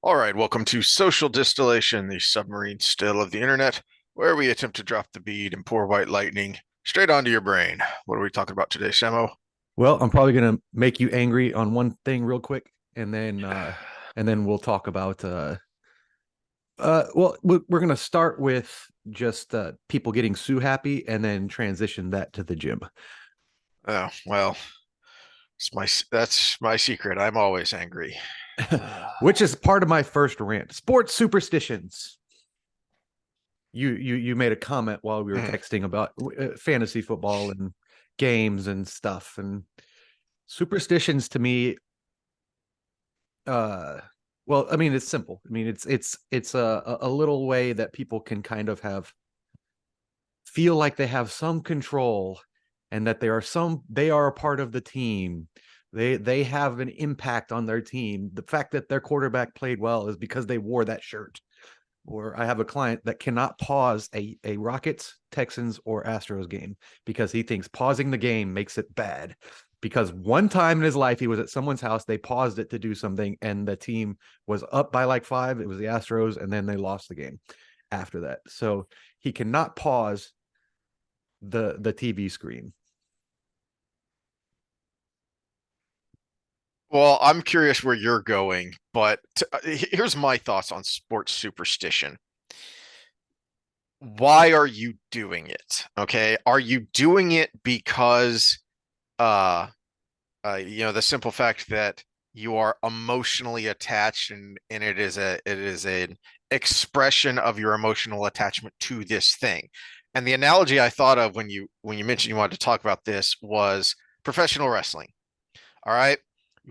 All right, welcome to Social Distillation, the submarine still of the internet, where we attempt to drop the bead and pour white lightning straight onto your brain. What are we talking about today, Samo? Well, I'm probably gonna make you angry on one thing real quick, and then we'll talk about we're gonna start with just people getting Sue happy and then transition that to the gym. Oh, well, that's my secret. I'm always angry. Which is part of my first rant. Sports superstitions. You made a comment while we were Mhm. texting about fantasy football and games and stuff, and superstitions to me, uh well, I mean, it's simple. I mean, it's a little way that people can kind of have feel like they have some control, and that they are a part of the team. They have an impact on their team. The fact that their quarterback played well is because they wore that shirt. Or I have a client that cannot pause a Rockets, Texans, or Astros game because he thinks pausing the game makes it bad. Because one time in his life, he was at someone's house, they paused it to do something, and the team was up by like five. It was the Astros, and then they lost the game after that. So he cannot pause the TV screen. Well, I'm curious where you're going, but here's my thoughts on sports superstition. Why are you doing it? Okay, are you doing it because uh the simple fact that you are emotionally attached and it is an expression of your emotional attachment to this thing. And the analogy I thought of when you mentioned you wanted to talk about this was professional wrestling. All right.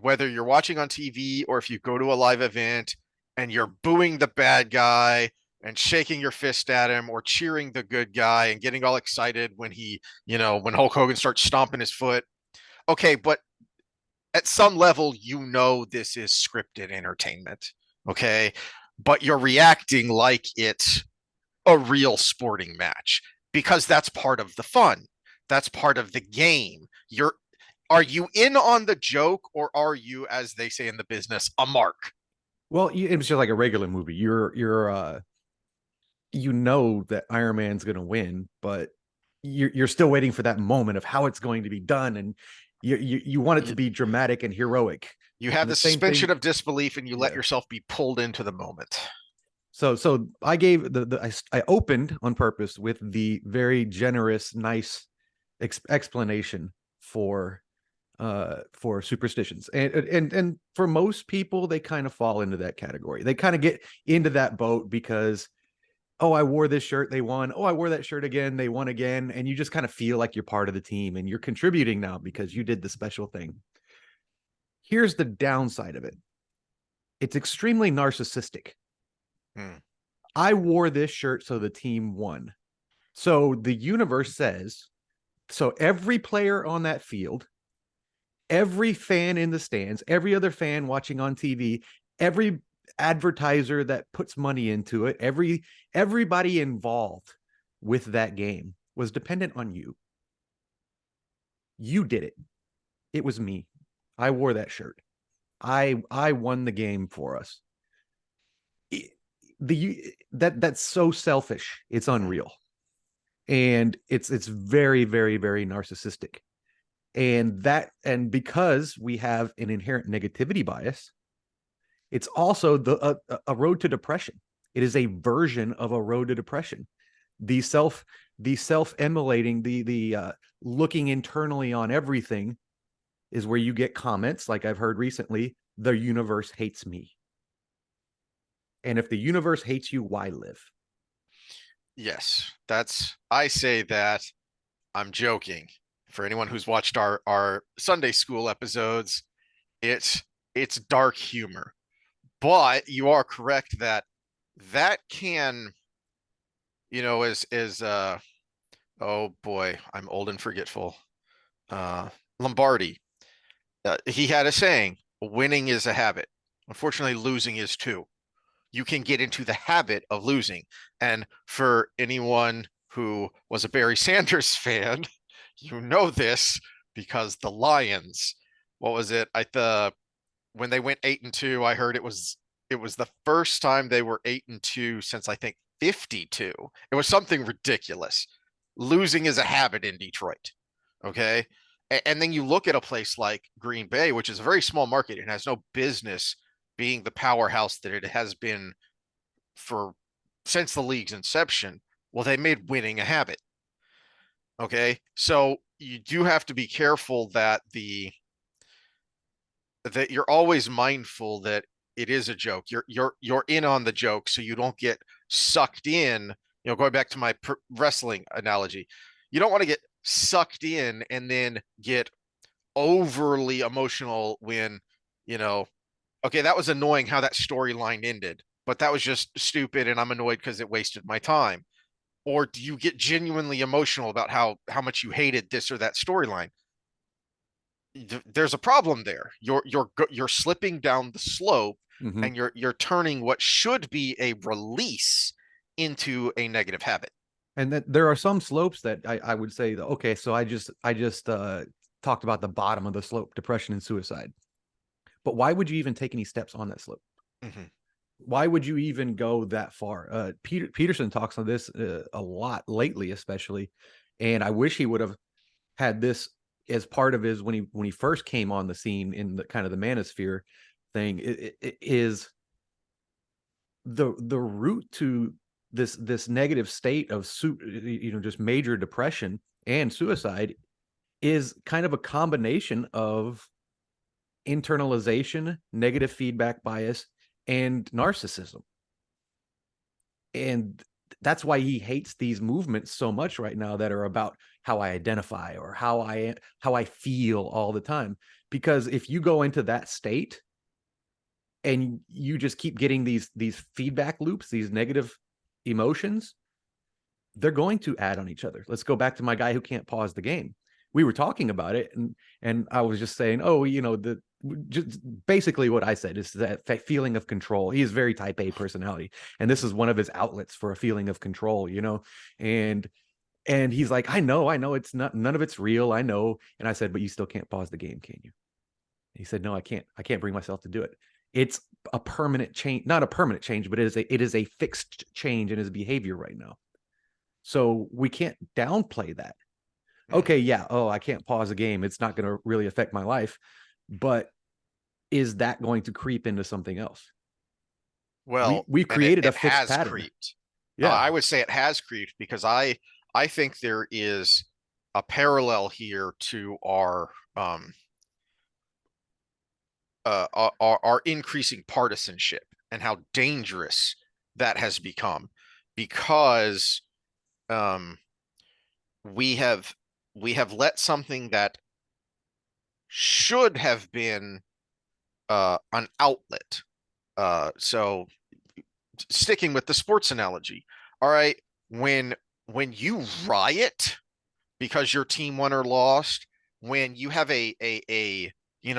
Whether you're watching on TV or if you go to a live event and you're booing the bad guy and shaking your fist at him or cheering the good guy and getting all excited when Hulk Hogan starts stomping his foot. Okay, but at some level, this is scripted entertainment. Okay. But you're reacting like it's a real sporting match because that's part of the fun. That's part of the game. Are you in on the joke or are you, as they say in the business, a mark? Well, it was just like a regular movie. You know that Iron Man's going to win, but you're still waiting for that moment of how it's going to be done, and you want it to You, be dramatic and heroic. you And have the the same suspension thing, of disbelief and you let yeah. yourself be pulled into the moment. So I gave I opened on purpose with the very generous, nice explanation for superstitions, and for most people they kind of fall into that category. They kind of get into that boat because, oh, I wore this shirt, they won. Oh, I wore that shirt again, they won again. And you just kind of feel like you're part of the team and you're contributing now because you did the special thing. Here's the downside of it: it's extremely narcissistic. Hmm. I wore this shirt so the team won. So the universe says, so every player on that field, every fan in the stands, every other fan watching on TV, every advertiser that puts money into it, everybody involved with that game was dependent on you. You did it. It was me. I wore that shirt. I won the game for us. That's so selfish. It's unreal. And it's very, very, very narcissistic. And because we have an inherent negativity bias, it's also a road to depression. It is a version of a road to depression. The self the self emulating, the looking internally on everything is where you get comments like I've heard recently: the universe hates me. And if the universe hates you, why live? Yes, I say that I'm joking. For anyone who's watched our Sunday school episodes, it's it's dark humor. But you are correct that that can, as oh boy, I'm old and forgetful. Uh Lombardi, he had a saying, winning is a habit. Unfortunately, losing is too. You can get into the habit of losing. And for anyone who was a Barry Sanders fan, you know this because the Lions, what was it? I the when they went 8-2, I heard it was the first time they were 8-2 since I think 52. It was something ridiculous. Losing is a habit in Detroit. Okay. And then you look at a place like Green Bay, which is a very small market and has no business being the powerhouse that it has been for since the league's inception. Well, they made winning a habit. Okay. So you do have to be careful that you're always mindful that it is a joke. You're in on the joke, so you don't get sucked in. Going back to my wrestling analogy, you don't want to get sucked in and then get overly emotional when you know. Okay, that was annoying how that storyline ended, but that was just stupid, and I'm annoyed because it wasted my time. Or do you get genuinely emotional about how much you hated this or that storyline? There's a problem there. You're slipping down the slope, Mm-hmm. and you're turning what should be a release into a negative habit. And that there are some slopes that I would say, okay, so I just talked about the bottom of the slope, depression and suicide. But why would you even take any steps on that slope? Mhm. Why would you even go that far? Peterson talks on this a lot lately, especially, and I wish he would have had this as part of his when he first came on the scene in the kind of the manosphere thing. It is the root to this negative state of just major depression and suicide is kind of a combination of internalization, negative feedback bias, and narcissism. And that's why he hates these movements so much right now that are about how I identify or how I feel all the time. Because if you go into that state and you just keep getting these feedback loops, these negative emotions, they're going to add on each other. Let's go back to my guy who can't pause the game. We were talking about it, and I was just saying, oh, just basically what I said is that feeling of control. He is very type A personality, and this is one of his outlets for a feeling of control, and he's like, I know it's not, none of it's real, I know. And I said, but you still can't pause the game, can you? He said, no, I can't bring myself to do it. It's a permanent change, not a permanent change, but it is a fixed change in his behavior right now. So we can't downplay that. Mhm. Okay, yeah, oh, I can't pause a game, it's not going to really affect my life, but is that going to creep into something else? we Well, we and it created a it fixed has pattern. creeped. Yeah. I would say it has creeped because I think there is a parallel here to our increasing partisanship and how dangerous that has become because um, we have we have let something that should have been an outlet. So sticking with the sports analogy, all right, when when you riot because your team won or lost, when you have a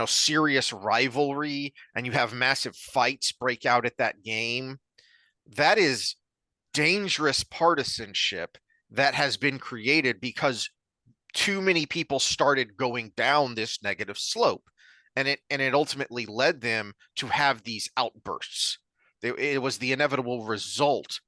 serious rivalry and you have massive fights break out at that game, that is dangerous partisanship that has been created because too many people started going down this negative slope, and it ultimately led them to have these outbursts. It was the inevitable result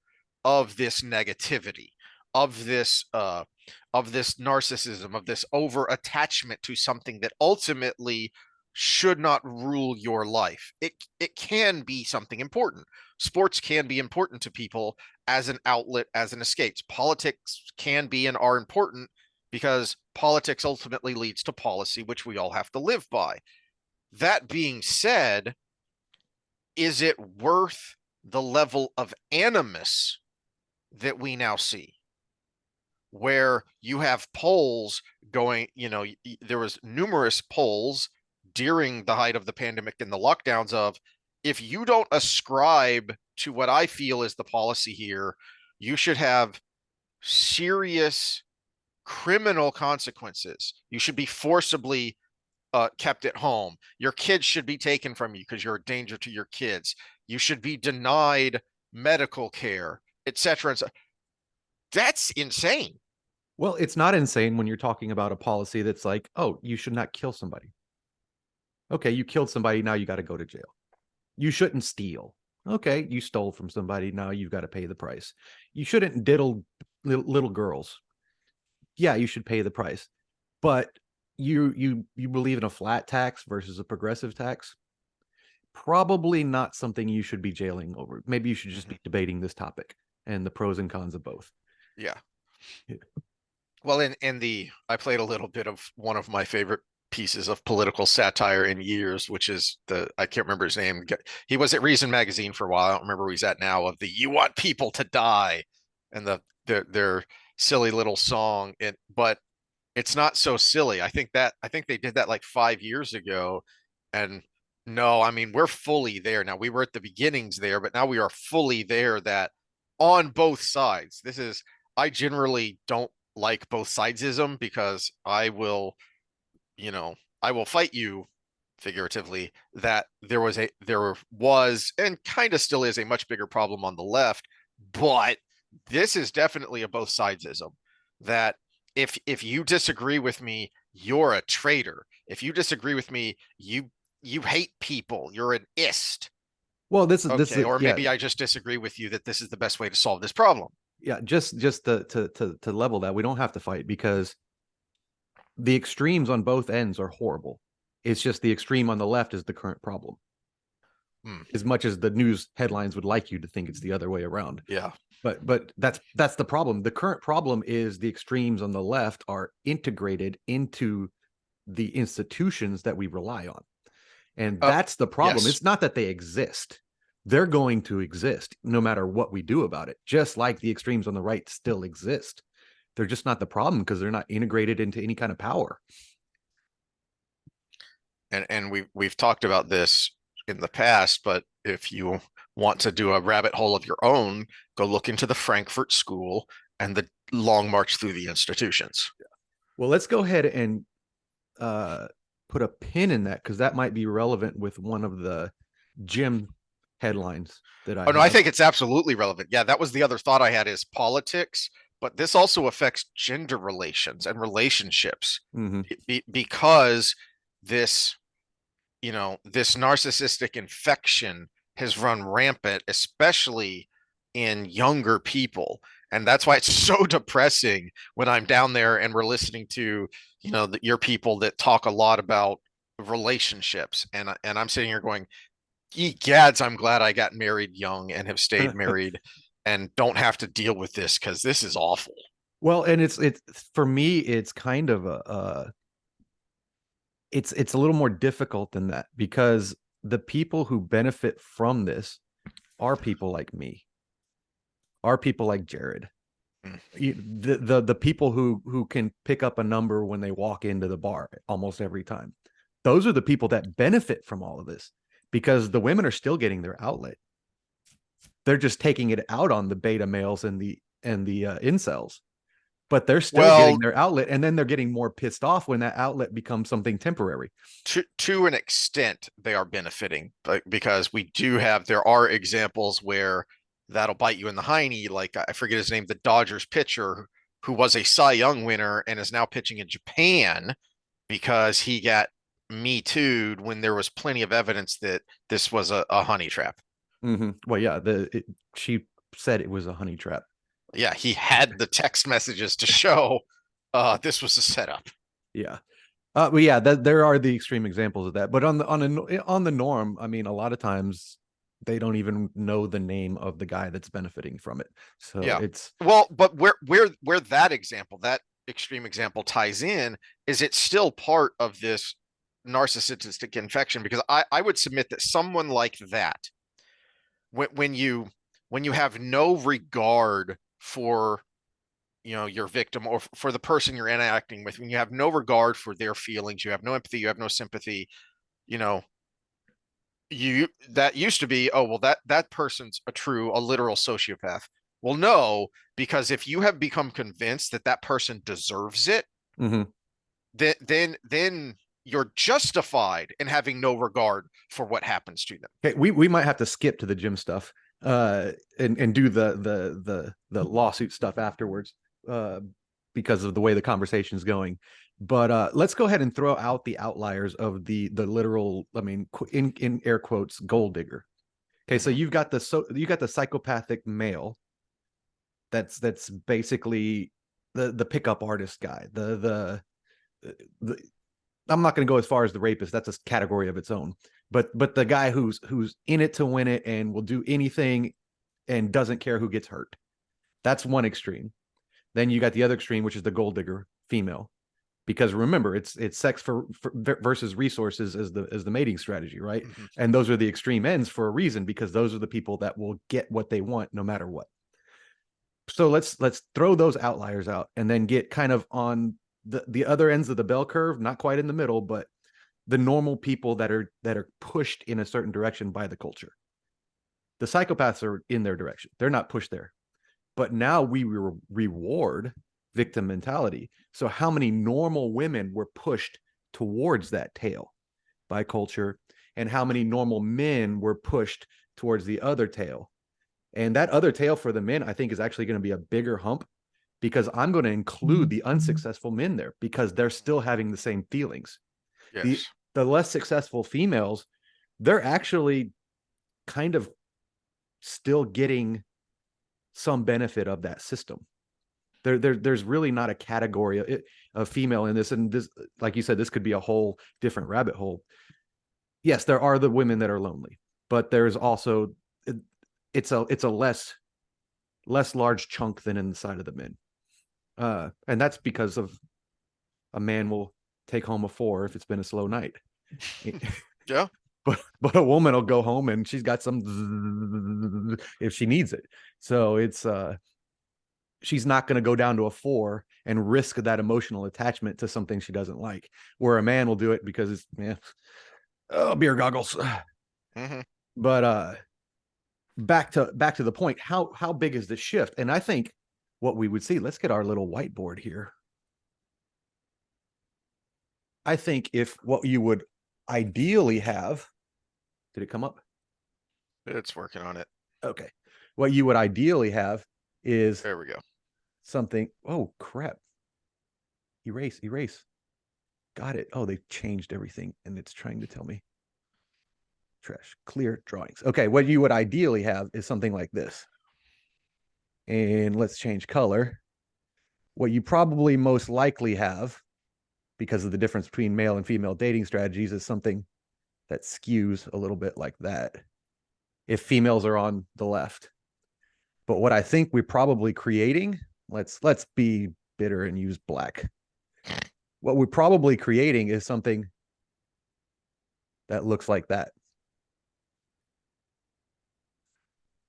of this negativity, of this narcissism, of this over attachment to something that ultimately should not rule your life. It can be something important. Sports can be important to people as an outlet, as an escape. Politics can be and are important because politics ultimately leads to policy, which we all have to live by. That being said, is it worth the level of animus that we now see? Where you have polls going, there was numerous polls during the height of the pandemic and the lockdowns of, if you don't ascribe to what I feel is the policy here, you should have serious criminal consequences. You should be forcibly kept at home. Your kids should be taken from you because you're a danger to your kids. You should be denied medical care, etc. And so that's insane. Well, it's not insane when you're talking about a policy that's like, oh, you should not kill somebody. Okay, you killed somebody, now you got to go to jail. You shouldn't steal. Okay, you stole from somebody. Now you've got to pay the price. You shouldn't diddle little girls. Yeah, you should pay the price. But you believe in a flat tax versus a progressive tax? Probably not something you should be jailing over. Maybe you should just Mhm. be debating this topic and the pros and cons of both. Yeah. Yeah. Well, in the I played a little bit of one of my favorite pieces of political satire in years, which is the I can't remember his name. He was at Reason Magazine for a while. I don't remember where he's at now. Of the "You want people to die," and their silly little song. But it's not so silly. I think they did that like 5 years ago, and no, I mean we're fully there now. We were at the beginnings there, but now we are fully there. That on both sides. This is I generally don't like both sidesism because you know, I will fight you figuratively that there was and kind of still is a much bigger problem on the left, but this is definitely a both sidesism that if you disagree with me, you're a traitor. If you disagree with me, you hate people. You're an ist. Well, this Okay, is or yeah, maybe I just disagree with you that this is the best way to solve this problem. yeah. Just to level that, we don't have to fight because the extremes on both ends are horrible. It's just the extreme on the left is the current problem. Hmm, As much as the news headlines would like you to think it's the other way around. yeah. But that's the problem. The current problem is the extremes on the left are integrated into the institutions that we rely on. And Uh, that's the problem. yes. It's not that they exist. They're going to exist no matter what we do about it, just like the extremes on the right still exist. They're just not the problem because they're not integrated into any kind of power. And we've talked about this in the past, but if you want to do a rabbit hole of your own, go look into the Frankfurt School and the long march through the institutions. Well, let's go ahead and uh, put a pin in that because that might be relevant with one of the gym headlines that I Oh no, I have. think it's absolutely relevant. Yeah, that was the other thought I had is politics, but this also affects gender relations and relationships Mm-hmm. because this this narcissistic infection has run rampant, especially in younger people. And that's why it's so depressing when I'm down there and we're listening to, your people that talk a lot about relationships. And I'm sitting here going, ye gads, I'm glad I got married young and have stayed married and don't have to deal with this because this is awful. Well, and it's for me, it's kind of it's a little more difficult than that because the people who benefit from this are people like me, are people like Jared. Mm. The people who can pick up a number when they walk into the bar almost every time. Those are the people that benefit from all of this because the women are still getting their outlet. They're just taking it out on the beta males and the incels, but they're still Well, getting their outlet, and then they're getting more pissed off when that outlet becomes something temporary. to an extent they are benefiting, but because there are examples where that'll bite you in the hiney, like I forget his name, the Dodgers pitcher who was a Cy Young winner and is now pitching in Japan because he got me too'd when there was plenty of evidence that this was a honey trap. Mm-hmm. Well, yeah, she said it was a honey trap. Yeah, he had the text messages to show this was a setup. Yeah. Well, yeah, there are the extreme examples of that, but on the norm, I mean, a lot of times they don't even know the name of the guy that's benefiting from it. So Yeah. it's Well, but where that extreme example ties in is it's still part of this narcissistic infection because I would submit that someone like that when when you when you have no regard for your victim or for the person you're interacting with, when you have no regard for their feelings, you have no empathy, you have no sympathy, you know you that used to be, oh well, that person's a literal sociopath. Well, no, because if you have become convinced that that person deserves it, mhm. then you're justified in having no regard for what happens to them. Okay, we might have to skip to the gym stuff and do the lawsuit stuff afterwards because of the way the conversation's going. But let's go ahead and throw out the outliers of the literal, I mean, in air quotes, gold digger. Okay, so you got the psychopathic male. That's basically the pickup artist guy. The I'm not going to go as far as the rapist. That's a category of its own. But the guy who's in it to win it and will do anything and doesn't care who gets hurt. That's one extreme. Then you got the other extreme, which is the gold digger female. Because remember, it's sex for versus resources as the mating strategy, right? Mhm. And those are the extreme ends for a reason, because those are the people that will get what they want no matter what. So let's throw those outliers out and then get kind of on the other ends of the bell curve, not quite in the middle, but the normal people that are pushed in a certain direction by the culture. The psychopaths are in their direction. They're not pushed there. But now we reward victim mentality. So how many normal women were pushed towards that tail by culture, and how many normal men were pushed towards the other tail? And that other tail for the men, I think, is actually going to be a bigger hump, because I'm going to include the unsuccessful men there because they're still having the same feelings. The Yes. the less successful females, they're actually kind of still getting some benefit of that system. There's really not a category of female in this, and this, like you said, this could be a whole different rabbit hole. Yes, there are the women that are lonely, but there's also it's a less large chunk than inside of the men, and that's because of a man will take home a 4 if it's been a slow night. Yeah. But a woman will go home and she's got some if she needs it. So it's she's not going to go down to a 4 and risk that emotional attachment to something she doesn't like. Where a man will do it because it's beer goggles. Mm-hmm. But back to the point, how big is the shift? And I think what we would see, let's get our little whiteboard here. I think if what you would ideally have, did it come up? It's working on it. Okay. What you would ideally have is There we go. something. Oh, crap. Erase. Got it. Oh, they changed everything and it's trying to tell me. Trash. Clear drawings. Okay. What you would ideally have is something like this. And let's change color. What you probably most likely have, because of the difference between male and female dating strategies, is something that skews a little bit like that if females are on the left. But what I think we're probably creating, let's be bitter and use black. What we're probably creating is something that looks like that,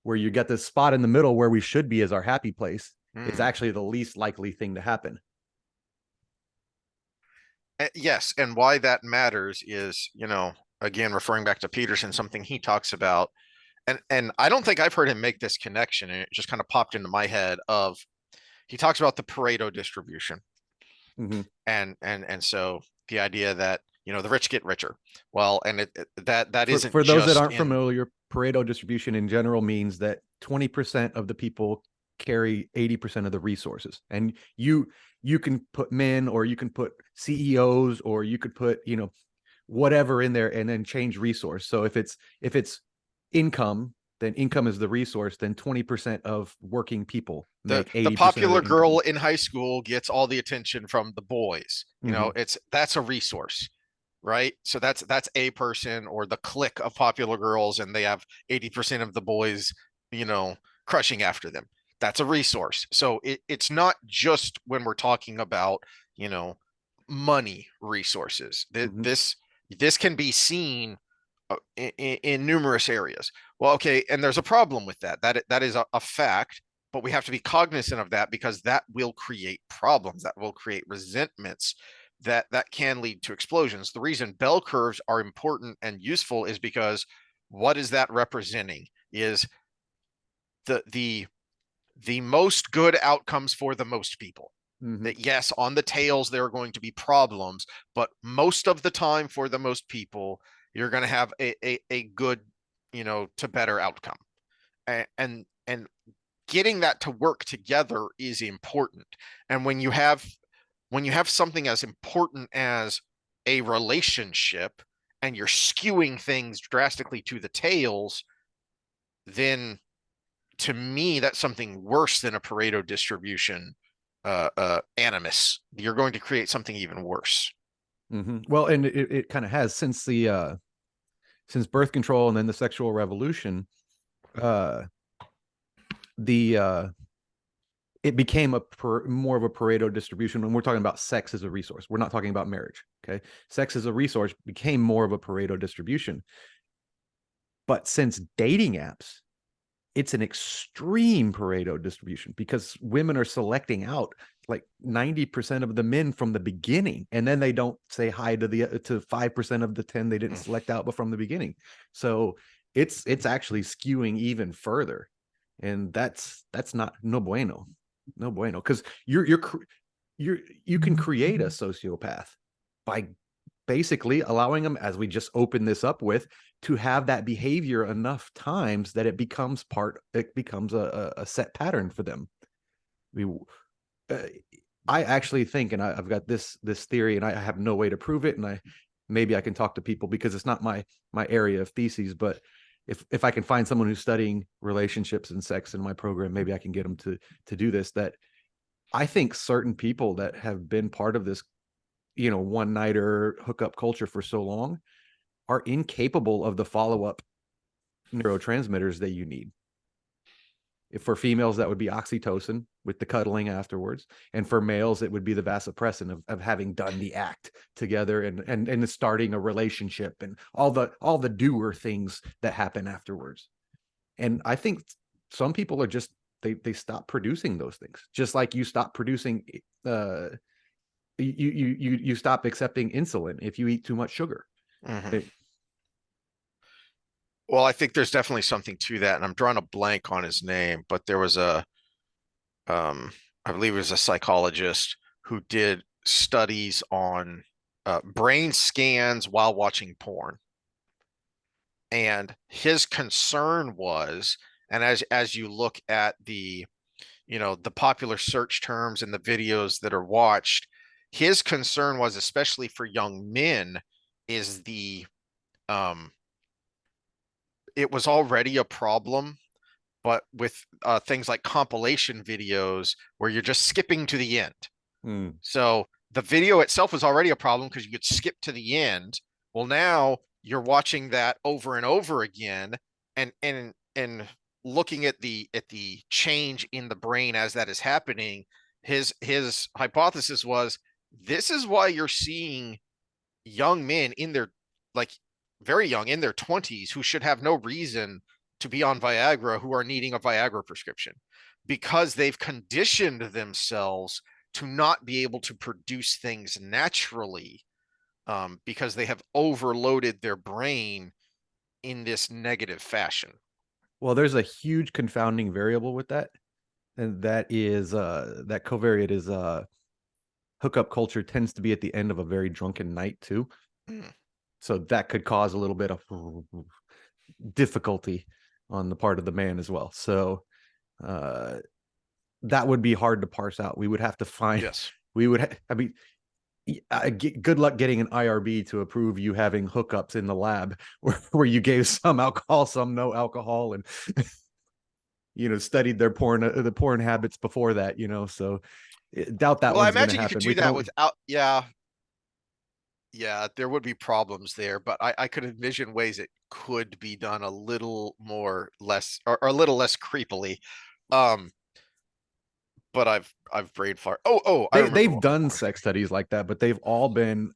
where you get this spot in the middle where we should be as our happy place is actually the least likely thing to happen. Yes, and why that matters is, again, referring back to Peterson, something he talks about, and I don't think I've heard him make this connection, and it just kind of popped into my head of he talks about the Pareto distribution. Mm-hmm. And so the idea that, the rich get richer. Well, and that isn't for those that just aren't familiar, Pareto distribution in general means that 20% of the people carry 80% of the resources. And you can put men, or you can put CEOs, or you could put, whatever in there and then change resource. So if it's income, then income is the resource, then 20% of working people make 80% the of popular the girl income. in high school gets all the attention from the boys. Mm-hmm. That's a resource, right? So that's a person, or the clique of popular girls, and they have 80% of the boys, crushing after them. That's a resource. So it's not just when we're talking about, money resources. Mm-hmm. This can be seen in numerous areas. Well, okay, and there's a problem with that. That is a fact, but we have to be cognizant of that, because that will create problems, that will create resentments, that can lead to explosions. The reason bell curves are important and useful is because what is that representing is the most good outcomes for the most people. Mm-hmm. That yes, on the tails there are going to be problems, but most of the time for the most people, you're going to have a good, to better outcome. And getting that to work together is important. And when you have something as important as a relationship, and you're skewing things drastically to the tails, then to me, that's something worse than a Pareto distribution animus. You're going to create something even worse. Well, and it kind of has since birth control and then the sexual revolution, uh, the it became more of a Pareto distribution when we're talking about sex as a resource. We're not talking about marriage. Okay, sex as a resource became more of a Pareto distribution. But since dating apps, it's an extreme Pareto distribution because women are selecting out like 90% of the men from the beginning, and then they don't say hi to the to 5% of the 10 they didn't select out but from the beginning. So it's actually skewing even further, and that's not no bueno, no bueno, because you can create a sociopath by basically allowing them, as we just opened this up with, to have that behavior enough times that it becomes a set pattern for them. uh, I actually think, and I've got this theory, and I have no way to prove it, and maybe I can talk to people because it's not my area of theses, but if I can find someone who's studying relationships and sex in my program, maybe I can get them to do this. That I think certain people that have been part of this, one nighter hookup culture for so long are incapable of the follow-up neurotransmitters that you need. If for females, that would be oxytocin with the cuddling afterwards. And for males, it would be the vasopressin of having done the act together and starting a relationship and all the doer things that happen afterwards. And I think some people are just, they stop producing those things. Just like you stop producing, you stop accepting insulin if you eat too much sugar. Mm-hmm. Well, I think there's definitely something to that, and I'm drawing a blank on his name, but there was I believe it was a psychologist who did studies on brain scans while watching porn. And his concern was, and as you look at the popular search terms and the videos that are watched, his concern was, especially for young men, is um it was already a problem, but with things like compilation videos where you're just skipping to the end. So the video itself was already a problem because you could skip to the end. Well, now you're watching that over and over again, and looking at the change in the brain as that is happening. His hypothesis was, this is why you're seeing young men in their, like, very young, in their 20s, who should have no reason to be on Viagra, who are needing a Viagra prescription, because they've conditioned themselves to not be able to produce things naturally, because they have overloaded their brain in this negative fashion. Well, there's a huge confounding variable with that, and that is that covariate is hookup culture tends to be at the end of a very drunken night too. So that could cause a little bit of difficulty on the part of the man as well. So that would be hard to parse out. We would have to find. Yes. We would. I mean, good luck getting an IRB to approve you having hookups in the lab where you gave some alcohol, some no alcohol, and studied their the porn habits before that. So doubt that Well, I one's going to imagine you could happen. do that without, yeah, there would be problems there, but I could envision ways it could be done a little more less, or a little less creepily. Um, but I've brain fart. I remember They've one more done thing. sex studies like that, but they've all been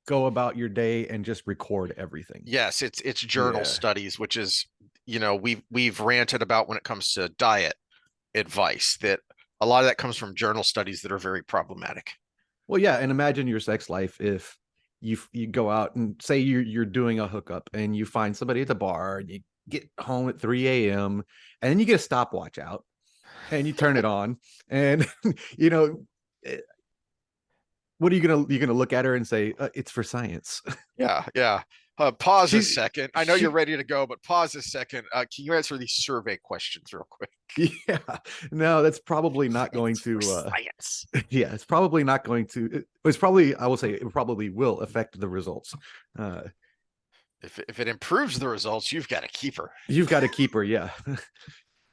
go about your day and just record everything. Yes, it's journal Yeah. studies, which is, we've ranted about when it comes to diet advice, that a lot of that comes from journal studies that are very problematic. Well, yeah, and imagine your sex life if you go out and say you're doing a hookup and you find somebody at the bar and you get home at 3 a.m. and then you get a stopwatch out and you turn it on and you know eh, what are you gonna look at her and say it's for science? Yeah, yeah. Pause a she second. I know you're she ready to go, but pause a second. Can you answer these survey questions real quick? yeah, no, that's probably not going It's for to science. yeah, it's probably not going to, it's probably, I will say it probably will affect the results. uh If it improves the results, you've got to keep her. You've got to keep her, yeah. All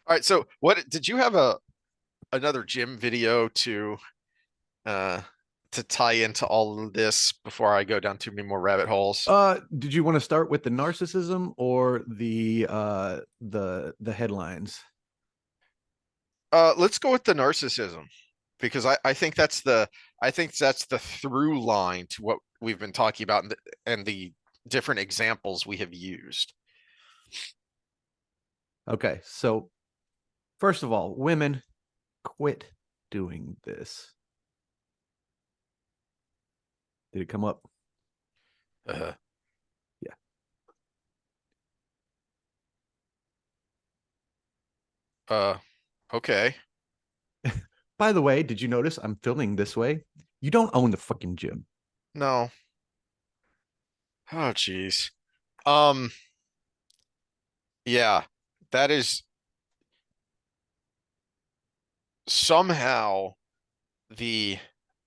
right. So what did you have another gym video uh to tie into all of this before I go down too many more rabbit holes? Did you want to start with the narcissism or the headlines? Let's go with the narcissism because I think that's the through line to what we've been talking about and the different examples we have used. Okay, so first of all, women, quit doing this. Did it come up? Uh, Yeah. okay. By the way, did you notice I'm filming this way? You don't own the fucking gym. No. Oh, geez. Um, yeah, that is somehow the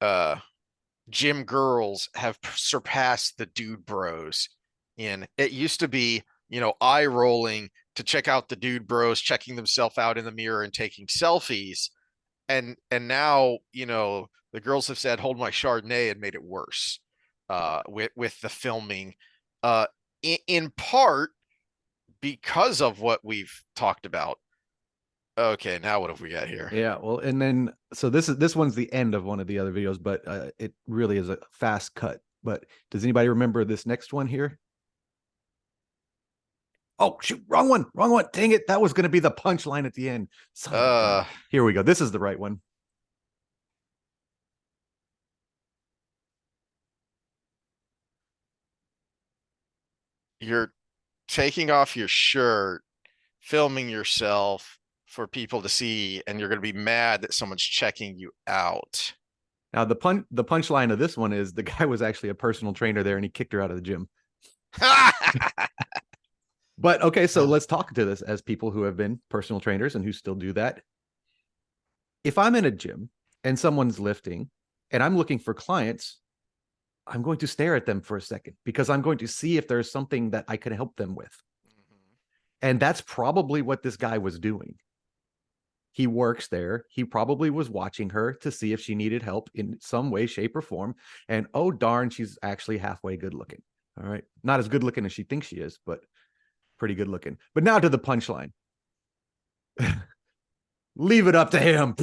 uh gym girls have surpassed the dude bros in it used to be, eye rolling to check out the dude bros checking themselves out in the mirror and taking selfies. And now, the girls have said, hold my Chardonnay and made it worse with the filming. In part because of what we've talked about. Okay, now what have we got here? Yeah, well, and then so this one's the end of one of the other videos, but it really is a fast cut. But does anybody remember this next one here? Oh shoot, wrong one, wrong one. Dang it, that was going to be the punchline at the end. Son of a gun. Here we go. This is the right one. You're taking off your shirt, filming yourself for people to see, and you're going to be mad that someone's checking you out. Now the punchline of this one is the guy was actually a personal trainer there, and he kicked her out of the gym. But okay, so let's talk to this as people who have been personal trainers and who still do that. If I'm in a gym and someone's lifting and I'm looking for clients, I'm going to stare at them for a second because I'm going to see if there's something that I can help them with. And that's probably what this guy was doing. He works there. He probably was watching her to see if she needed help in some way, shape, or form. And oh, darn, she's actually halfway good looking. All right. Not as good looking as she thinks she is, but pretty good looking. But now to the punchline. Leave it up to him.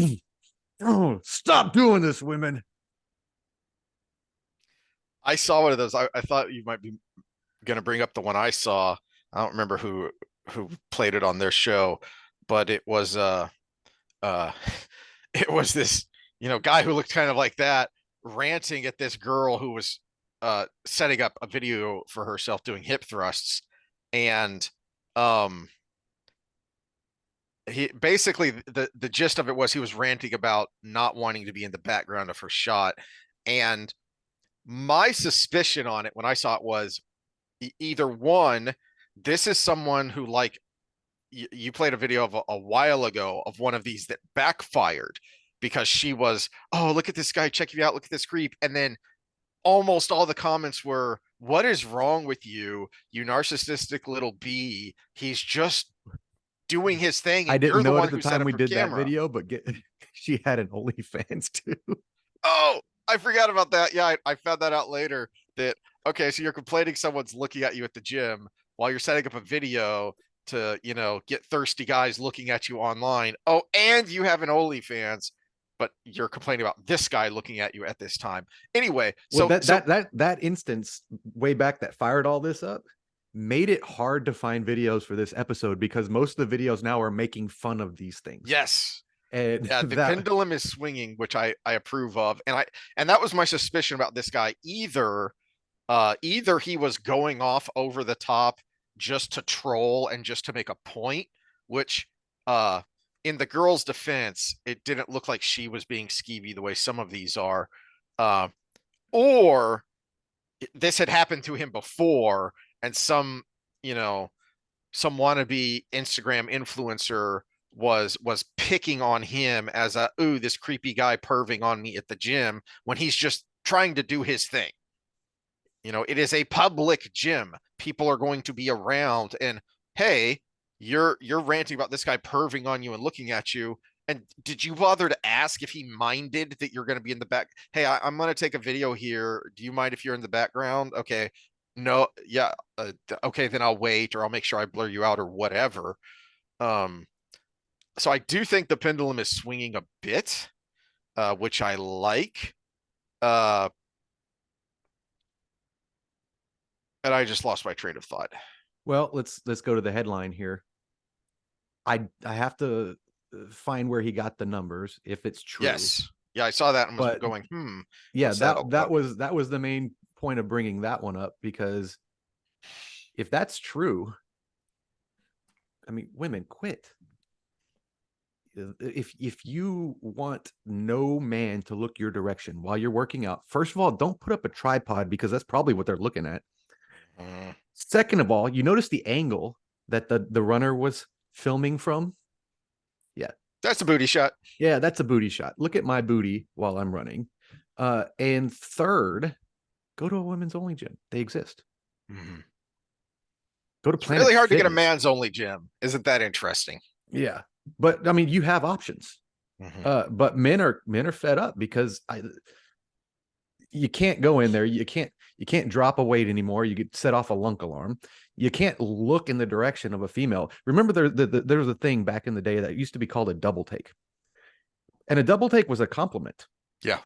Oh, stop doing this, women. I saw one of those. I thought you might be going to bring up the one I saw. I don't remember who played it on their show, but it was uh it was this, guy who looked kind of like that ranting at this girl who was setting up a video for herself doing hip thrusts. And um he basically, the gist of it was he was ranting about not wanting to be in the background of her shot. And my suspicion on it when I saw it was either one, this is someone who, like, you played a video of a while ago of one of these that backfired because she was, oh, look at this guy checking you out, look at this creep. And then almost all the comments were, what is wrong with you, you narcissistic little bee? He's just doing his thing, I and you're didn't the know it one at the who set time up we her did that camera. video, but she had an OnlyFans too. Oh, I forgot about that. Yeah, I found that out later. That okay, so you're complaining someone's looking at you at the gym while you're setting up a video to, get thirsty guys looking at you online. Oh, and you have an OnlyFans, but you're complaining about this guy looking at you at this time. Anyway, Well, so that instance way back that fired all this up made it hard to find videos for this episode because most of the videos now are making fun of these things. yes. And Yeah, the pendulum is swinging, which I approve of. And that was my suspicion about this guy. Either he was going off over the top just to troll and just to make a point, which in the girl's defense, it didn't look like she was being skeevy the way some of these are. Or this had happened to him before, and you know, some wannabe Instagram influencer was picking on him as a, ooh, this creepy guy perving on me at the gym when he's just trying to do his thing. It is a public gym. people are going to be around, and hey, you're ranting about this guy perving on you and looking at you. And did you bother to ask if he minded that you're going to be in the back? Hey, I'm going to take a video here. Do you mind if you're in the background? Okay. No, yeah. Okay, then I'll wait, or I'll make sure I blur you out or whatever. Um, so I do think the pendulum is swinging a bit, which I like. Uh, and I just lost my train of thought. Well, let's go to the headline here. I have to find where he got the numbers if it's true. Yes. Yeah, I saw that and was But going, yeah, what's that all about? that was the main point of bringing that one up, because if that's true, I mean, women, quit. If you want no man to look your direction while you're working out, first of all, don't put up a tripod, because that's probably what they're looking at. Mm. Second of all, you notice the angle that the runner was filming from? Yeah. That's a booty shot. Yeah, that's a booty shot. Look at my booty while I'm running. And third, go to a women's only gym. They exist. Mm-hmm. Go to It's Planet really hard to get a Fitness. man's only gym. Isn't that interesting? Yeah. But I mean, you have options. Mm-hmm. But men are fed up, because you can't go in there. You can't drop a weight anymore. You get set off a lunk alarm. You can't look in the direction of a female. Remember, there was a thing back in the day that used to be called a double take. And a double take was a compliment. Yeah.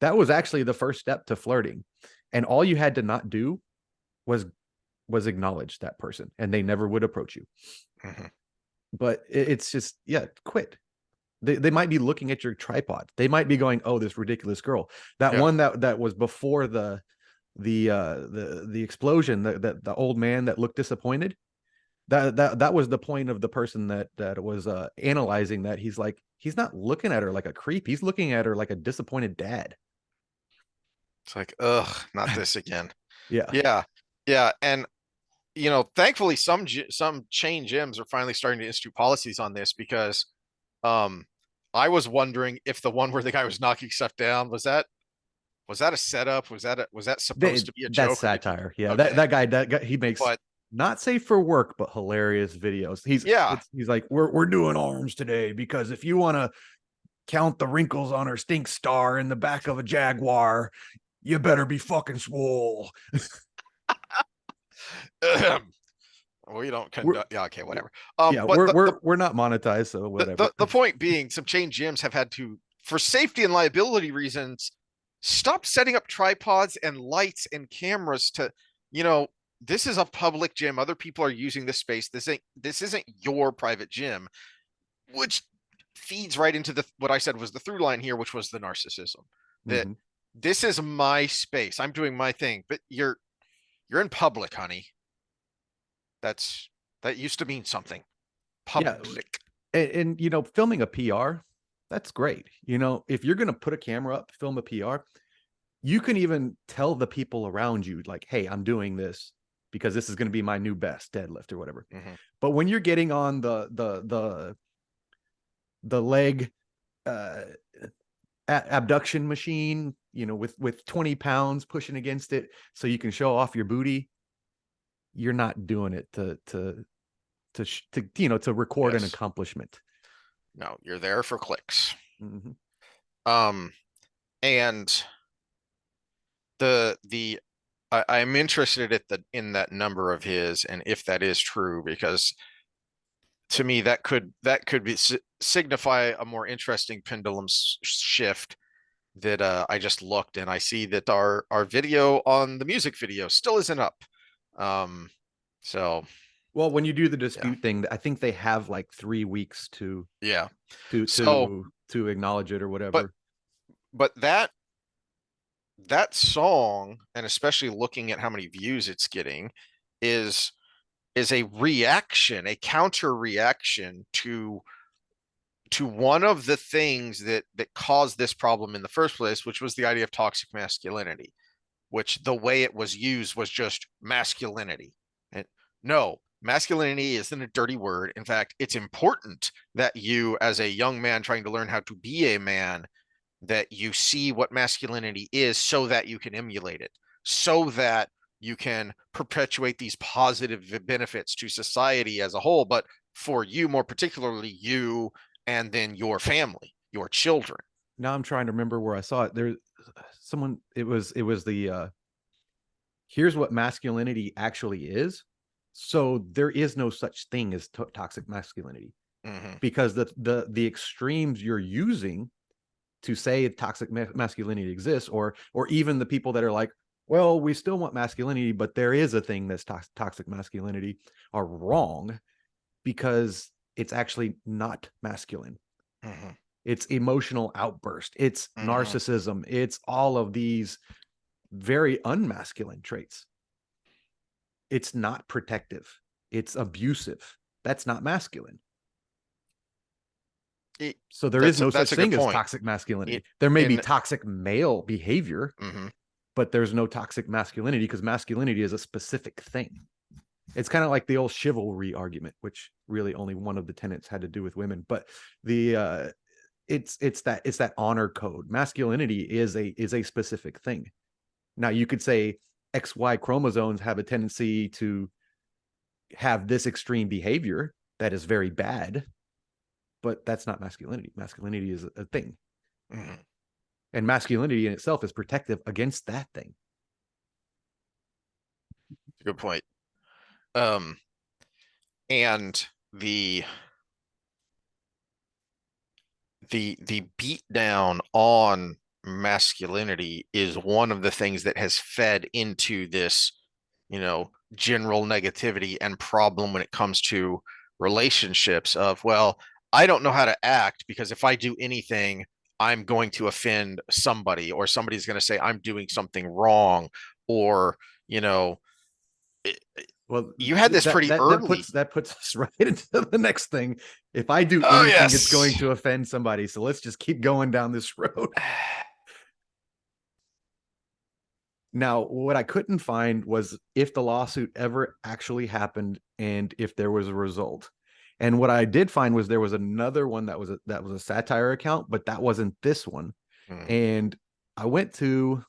That was actually the first step to flirting. And all you had to not do was acknowledge that person, and they never would approach you. Mm-hmm. But it's just, yeah, quit. They might be looking at your tripod. They might be going, "Oh, this ridiculous girl." That one that was before the explosion, the old man that looked disappointed. That was the point of the person that was analyzing that. He's like, he's not looking at her like a creep. He's looking at her like a disappointed dad. It's like, ugh, not this again. Yeah. Yeah. Yeah. And thankfully some chain gyms are finally starting to institute policies on this, because um I was wondering if the one where the guy was knocking stuff down, was that a setup? Was that supposed to be a That's joke, or did he? satire. Yeah, Okay. that guy, he makes But not safe for work, but hilarious videos. yeah, He's like, we're doing arms today, because if you want to count the wrinkles on her stink star in the back of a Jaguar, you better be fucking swole. we don't We're, conduct. Yeah, okay, whatever. yeah, But we're not monetized, so whatever. the point being, some chain gyms have had to, for safety and liability reasons, stop setting up tripods and lights and cameras to, you know, this is a public gym. Other people are using this space. This isn't your private gym, which feeds right into what I said was the through line here, which was the narcissism. That Mhm. this is my space. I'm doing my thing, but you're in public, honey. That used to mean something. Yeah, Public. and filming a PR, that's great. If you're gonna put a camera up, film a PR, you can even tell the people around you, like, hey, I'm doing this because this is going to be my new best deadlift or whatever. Mm-hmm. But when you're getting on the leg abduction machine, with 20 pounds pushing against it so you can show off your booty, you're not doing it to record an Yes. accomplishment. No, you're there for clicks. Mm-hmm. And I'm interested in that number of his, and if that is true, because to me that could signify a more interesting pendulum shift. That I just looked and I see that our video on the music video still isn't up. So Well, when you do the yeah, dispute thing, I think they have like 3 weeks to yeah. to So to to acknowledge it or but whatever. but that song, and especially looking at how many views it's getting, is a reaction, a counter reaction to one of the things that caused this problem in the first place, which was the idea of toxic masculinity, which the way it was used was just masculinity. And no, masculinity isn't a dirty word. In fact, it's important that you, as a young man trying to learn how to be a man, that you see what masculinity is so that you can emulate it, so that you can perpetuate these positive benefits to society as a whole, but for you, more particularly you, and then your family, your children. Now I'm trying to remember where I saw it. There's someone, it was the here's what masculinity actually is. So there is no such thing as toxic masculinity, because the extremes you're using to say toxic masculinity exists, or even the people that are like, well, we still want masculinity, but there is a thing that's toxic masculinity, are wrong, because it's actually not masculine. It's emotional outburst, it's narcissism, it's all of these very unmasculine traits. It's not protective, it's abusive. That's not masculine. So there is no such thing as toxic masculinity. There may be toxic male behavior, but there's no toxic masculinity, because masculinity is a specific thing. It's kind of like the old chivalry argument, which really only one of the tenets had to do with women. But the it's that honor code. Masculinity is a specific thing. Now you could say XY chromosomes have a tendency to have this extreme behavior that is very bad, but that's not masculinity. Masculinity is a thing. And masculinity in itself is protective against that thing. Good point. And the beat down on masculinity is one of the things that has fed into this, general negativity and problem when it comes to relationships of, well, I don't know how to act, because if I do anything, I'm going to offend somebody, or somebody's going to say I'm doing something wrong, or, well, you had this pretty early. That puts us right into the next thing. If I do anything, it's going to offend somebody. So let's just keep going down this road. Now, what I couldn't find was if the lawsuit ever actually happened and if there was a result. And what I did find was there was another one that was a satire account, but that wasn't this one. And I went to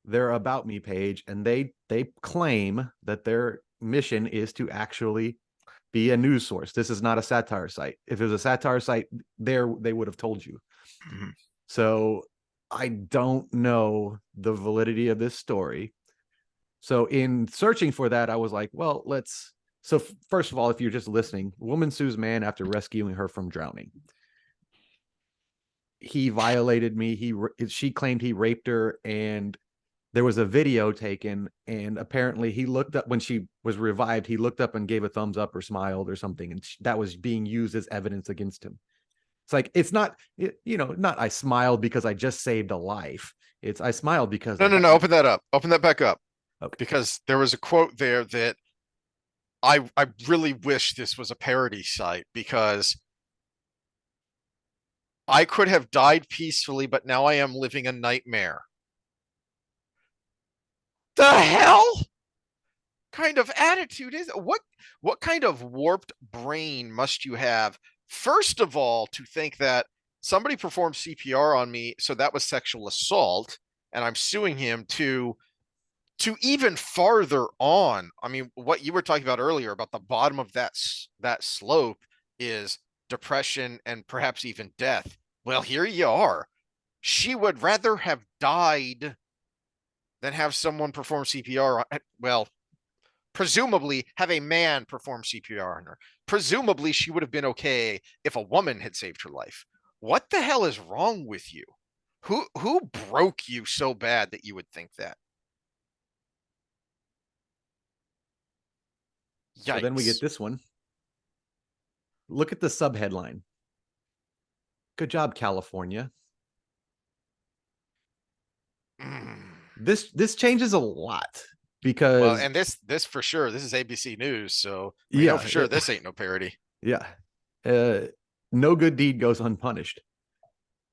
their About Me page, and they claim that their mission is to actually be a news source. This is not a satire site. If it was a satire site, they would have told you. So I don't know the validity of this story. So in searching for that, I was like, well, so first of all, if you're just listening, woman sues man after rescuing her from drowning. He violated me. She claimed he raped her, and there was a video taken, and apparently he looked up when she was revived. He looked up and gave a thumbs up or smiled or something, and that was being used as evidence against him. It's like, it's not, not I smiled because I just saved a life. It's I smiled because no. Open that up. Open that back up. Okay. Because there was a quote there that I really wish this was a parody site, because I could have died peacefully, but now I am living a nightmare. The hell kind of attitude is what kind of warped brain must you have, first of all, to think that somebody performed CPR on me, so that was sexual assault, and I'm suing him, to even farther on. I mean, what you were talking about earlier about the bottom of that slope is depression and perhaps even death. Well, here you are. She would rather have died than have someone perform CPR on, well, presumably have a man perform CPR on her. Presumably she would have been okay if a woman had saved her life. What the hell is wrong with you? Who broke you so bad that you would think that? Yikes. So then we get this one. Look at the subheadline. Good job, California. This changes a lot, because, well, and this for sure, this is ABC News, so we know for sure this ain't no parody. Yeah. No good deed goes unpunished.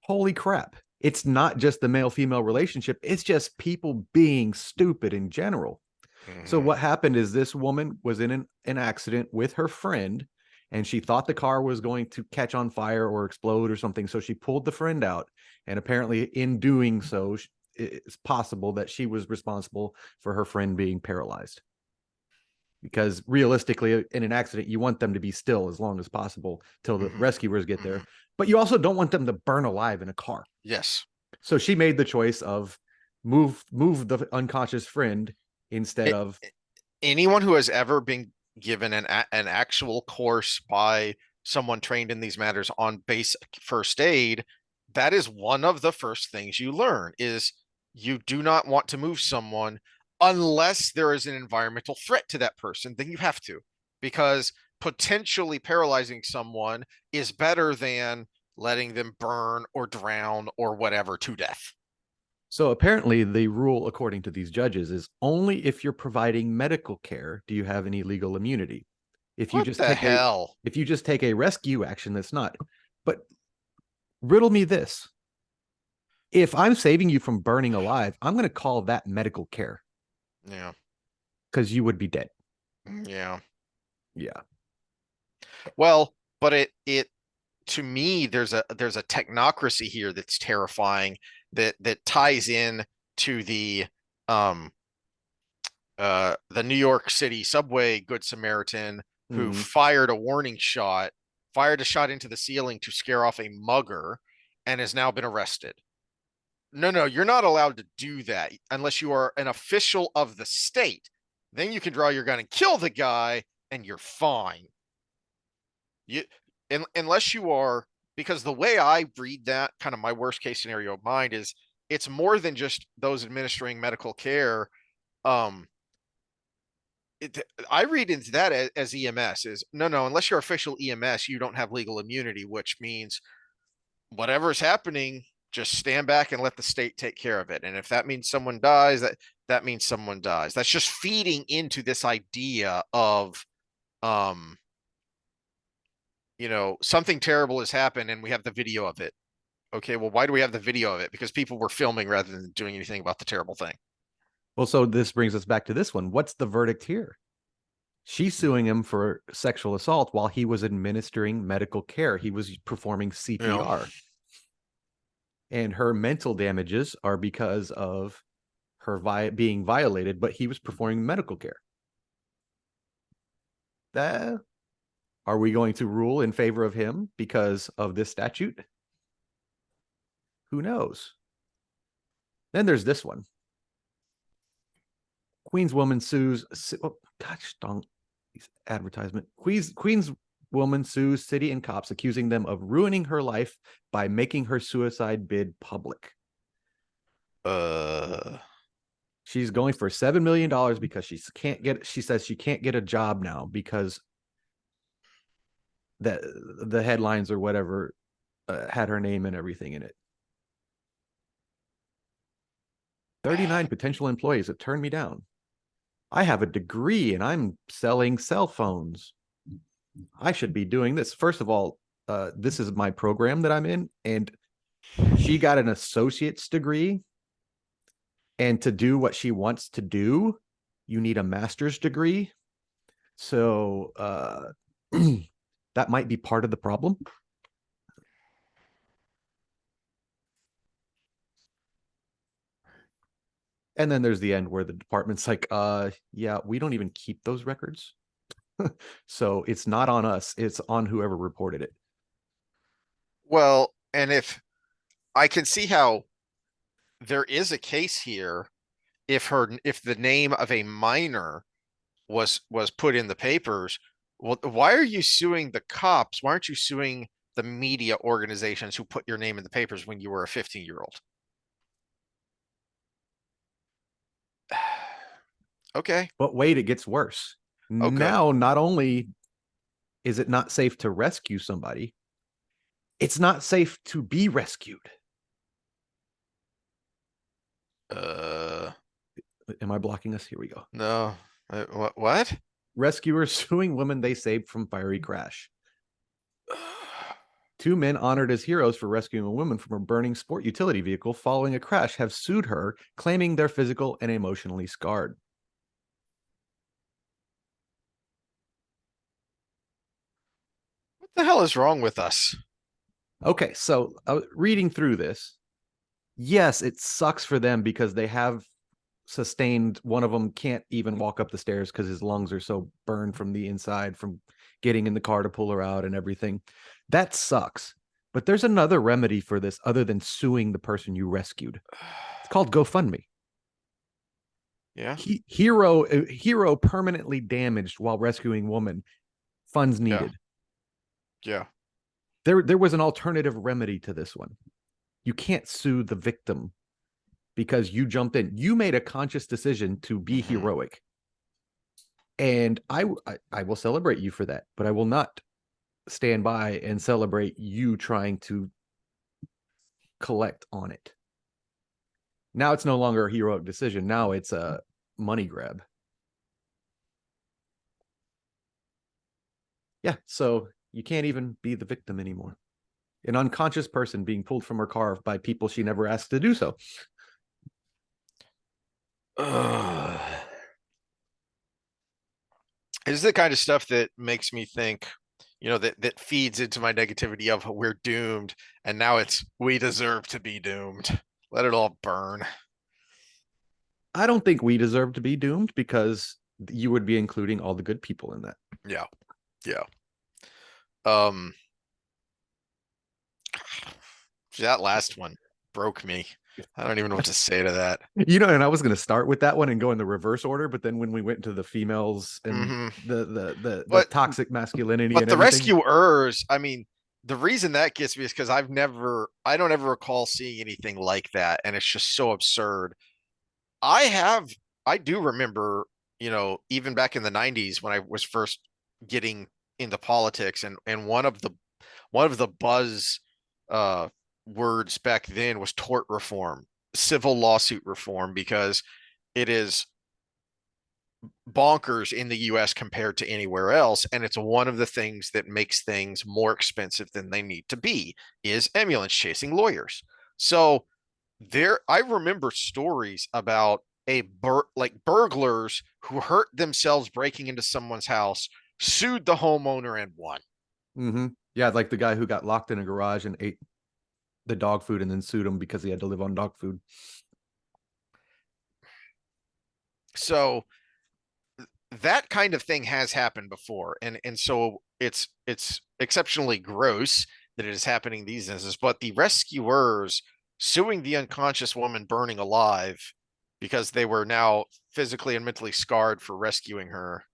Holy crap. It's not just the male-female relationship. It's just people being stupid in general. So what happened is this woman was in an accident with her friend, and she thought the car was going to catch on fire or explode or something. So she pulled the friend out, and apparently in doing so, it's possible that she was responsible for her friend being paralyzed. Because realistically, in an accident, you want them to be still as long as possible till the Mhm. rescuers get there. Mhm. But you also don't want them to burn alive in a car. Yes. So she made the choice of move the unconscious friend instead It, of. anyone who has ever been given an actual course by someone trained in these matters on basic first aid, that is one of the first things you learn is you do not want to move someone unless there is an environmental threat to that person. Then you have to, because potentially paralyzing someone is better than letting them burn or drown or whatever to death. So apparently, the rule, according to these judges, is only if you're providing medical care do you have any legal immunity. If you What just the take a hell? if you just take a rescue action, that's not. But riddle me this: if I'm saving you from burning alive, I'm going to call that medical care Yeah. because you would be dead. Yeah. Yeah. Well, but it to me there's a technocracy here that's terrifying that ties in to um the New York City subway Good Samaritan who Mm. fired a warning shot, fired a shot into the ceiling to scare off a mugger and has now been arrested. No, no, you're not allowed to do that unless you are an official of the state. Then you can draw your gun and kill the guy and you're fine. You unless you are, because the way I read that, kind of my worst case scenario of mind is it's more than just those administering medical care. Um, I read into that as EMS is no, no, unless you're official EMS, you don't have legal immunity, which means whatever is happening, just stand back and let the state take care of it. And if that means someone dies, that means someone dies. That's just feeding into this idea of um something terrible has happened and we have the video of it. Okay, well, why do we have the video of it? Because people were filming rather than doing anything about the terrible thing. Well, so this brings us back to this one. What's the verdict here? She's suing him for sexual assault while he was administering medical care. He was performing You know, CPR. And her mental damages are because of her being violated, but he was performing medical care. That, are we going to rule in favor of him because of this statute? Who knows? Then there's this one. Queens woman sues. Oh, gosh, dong, advertisement. Queens woman sues city and cops, accusing them of ruining her life by making her suicide bid public. uh, She's going for $7 million because she can't get. She says she can't get a job now because that the headlines or whatever had her name and everything in it. 39 potential employees have turned me down. I have a degree and I'm selling cell phones. I should be doing this. First of all, this is my program that I'm in, and she got an associate's degree. And to do what she wants to do, you need a master's degree. So that might be part of the problem. And then there's the end where the department's like, yeah, we don't even keep those records. So it's not on us, it's on whoever reported it. well, and if I can see how there is a case here, if the name of a minor was put in the papers, well, why are you suing the cops? Why aren't you suing the media organizations who put your name in the papers when you were a 15-year-old? Okay. But wait, it gets worse. Oh, good. Now, not only is it not safe to rescue somebody, it's not safe to be rescued. Uh, Am I blocking us? Here we go. no. What? Rescuers suing women they saved from fiery crash. Two men honored as heroes for rescuing a woman from a burning sport utility vehicle following a crash have sued her, claiming they're physical and emotionally scarred. What the hell is wrong with us? Okay, so reading through this, yes, it sucks for them because they have sustained, one of them can't even walk up the stairs because his lungs are so burned from the inside from getting in the car to pull her out and everything. That sucks. But there's another remedy for this other than suing the person you rescued. It's called GoFundMe. Yeah, Hero permanently damaged while rescuing woman. Funds yeah, needed. yeah. There was an alternative remedy to this one. You can't sue the victim because you jumped in. You made a conscious decision to be Hmm. heroic, and I will celebrate you for that. But I will not stand by and celebrate you trying to collect on it. Now it's no longer a heroic decision. Now it's a money grab. Yeah, so you can't even be the victim anymore. An unconscious person being pulled from her car by people she never asked to do so. Ugh. This is the kind of stuff that makes me think, that feeds into my negativity of we're doomed, and now it's we deserve to be doomed. Let it all burn. I don't think we deserve to be doomed because you would be including all the good people in that. Yeah, yeah. Um, that last one broke me. I don't even know what to say to that. And I was going to start with that one and go in the reverse order, but then when we went to the females and Hmm. the But toxic masculinity but and the everything. rescuers, I mean, the reason that gets me is because I don't ever recall seeing anything like that, and it's just so absurd. I have, I do remember, even back in the '90s when I was first getting into politics, and one of the buzz uh words back then was tort reform, civil lawsuit reform, because it is bonkers in the US compared to anywhere else. And it's one of the things that makes things more expensive than they need to be is ambulance chasing lawyers. So I remember stories about like burglars who hurt themselves breaking into someone's house, sued the homeowner and won. Mm-hmm. Yeah, like the guy who got locked in a garage and ate the dog food and then sued him because he had to live on dog food. So that kind of thing has happened before, and so it's exceptionally gross that it is happening these instances. But the rescuers suing the unconscious woman burning alive because they were now physically and mentally scarred for rescuing her.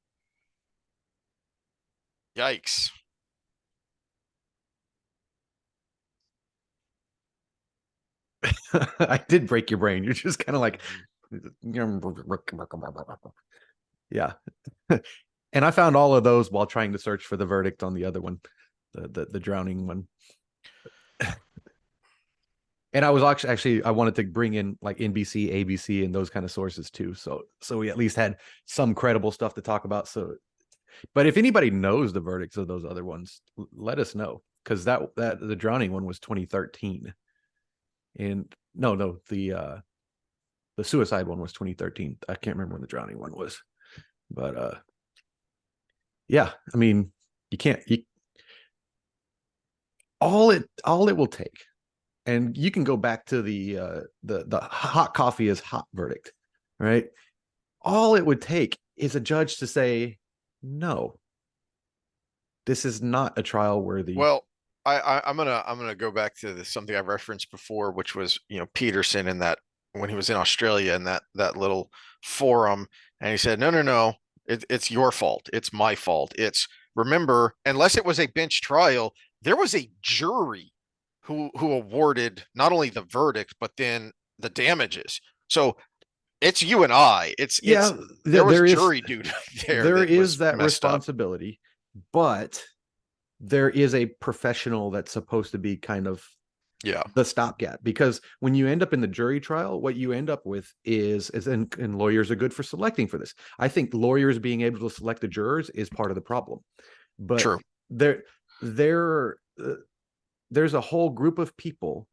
Yikes. I did break your brain. You're just kind of like, yeah. And I found all of those while trying to search for the verdict on the other one, the drowning one. And I was actually I wanted to bring in like NBC, ABC, and those kind of sources too. So we at least had some credible stuff to talk about. So, but if anybody knows the verdicts of those other ones, let us know because that the drowning one was 2013, and no the suicide one was 2013. I can't remember when the drowning one was, but yeah, I mean you can't you all it will take, and you can go back to the hot coffee is hot verdict, right? All it would take is a judge to say no, this is not a trial worthy. Well, I'm gonna go back to something I referenced before, which was Peterson in that when he was in Australia in that little forum, and he said, no, it's your fault, it's my fault. It's remember, unless it was a bench trial, there was a jury who awarded not only the verdict but then the damages. So it's you and I. It's Yeah, there was there is jury duty there that was that messed up. responsibility, but there is a professional that's supposed to be kind of Yeah, the stopgap, because when you end up in the jury trial, what you end up with is and lawyers are good for selecting for this. I think lawyers being able to select the jurors is part of the problem, but true. there there there's a whole group of people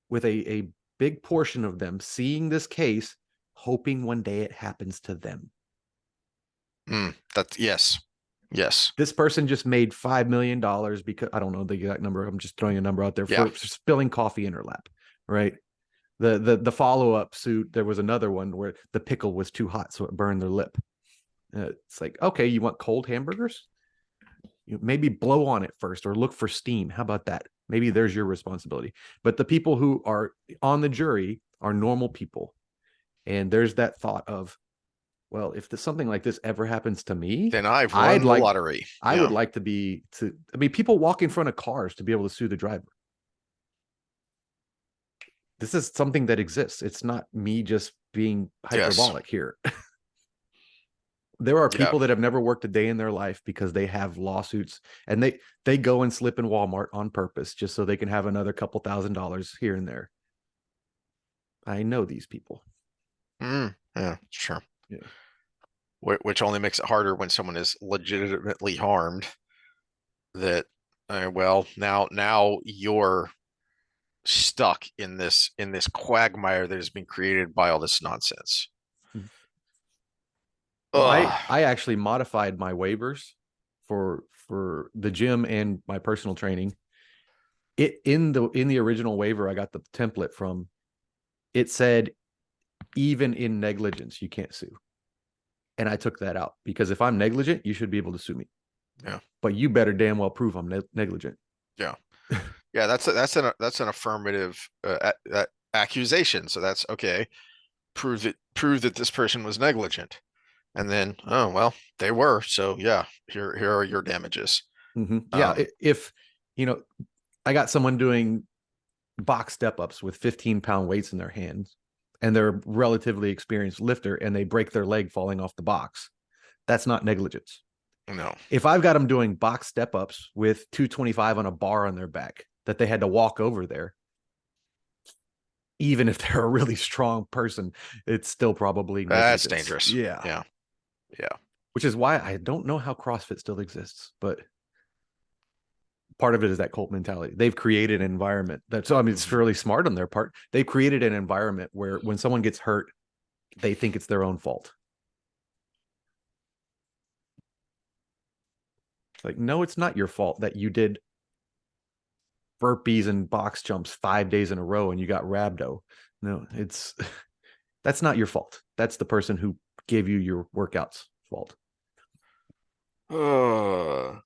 with a big portion of them seeing this case hoping one day it happens to them. That's yes. Yes. This person just made $5 million because I don't know the exact number. I'm just throwing a number out there Yeah. for spilling coffee in her lap, right? The follow-up suit, there was another one where the pickle was too hot, so it burned their lip. It's like, okay, you want cold hamburgers? You maybe blow on it first or look for steam. How about that? Maybe there's your responsibility. But the people who are on the jury are normal people. And there's that thought of, well, if something like this ever happens to me, Then I've I'd won the like, lottery. I would Yeah. like to be I mean, people walk in front of cars to be able to sue the driver. This is something that exists. It's not me just being Yes. hyperbolic here. There are Yeah. people that have never worked a day in their life because they have lawsuits, and they go and slip in Walmart on purpose just so they can have another couple $1,000s here and there. I know these people. Yeah, sure. Yeah. Which only makes it harder when someone is legitimately harmed. That, well, now you're stuck in this quagmire that has been created by all this nonsense. Well, Ugh. I actually modified my waivers for the gym and my personal training. It in the original waiver I got the template from, it said even in negligence you can't sue. And I took that out because if I'm negligent, you should be able to sue me. Yeah. But you better damn well prove I'm negligent. Yeah. Yeah, that's an affirmative accusation. So that's okay. Prove that this person was negligent. And then, oh well, they were. So yeah, here are your damages. Yeah, Um, if you know, I got someone doing box step ups with 15-pound weights in their hands, and they're a relatively experienced lifter, and they break their leg falling off the box. That's not negligence. no. If I've got them doing box step ups with 225 on a bar on their back that they had to walk over there, even if they're a really strong person, it's still probably That's negligence. dangerous. Yeah. Yeah. Yeah. Which is why I don't know how CrossFit still exists, but part of it is that cult mentality. They've created an environment that, so I mean, it's Mhm. fairly smart on their part. They've created an environment where when someone gets hurt, they think it's their own fault. It's like, no, it's not your fault that you did burpees and box jumps 5 days in a row and you got rhabdo. No, it's that's not your fault. That's the person who gave you your workouts fault. Uh,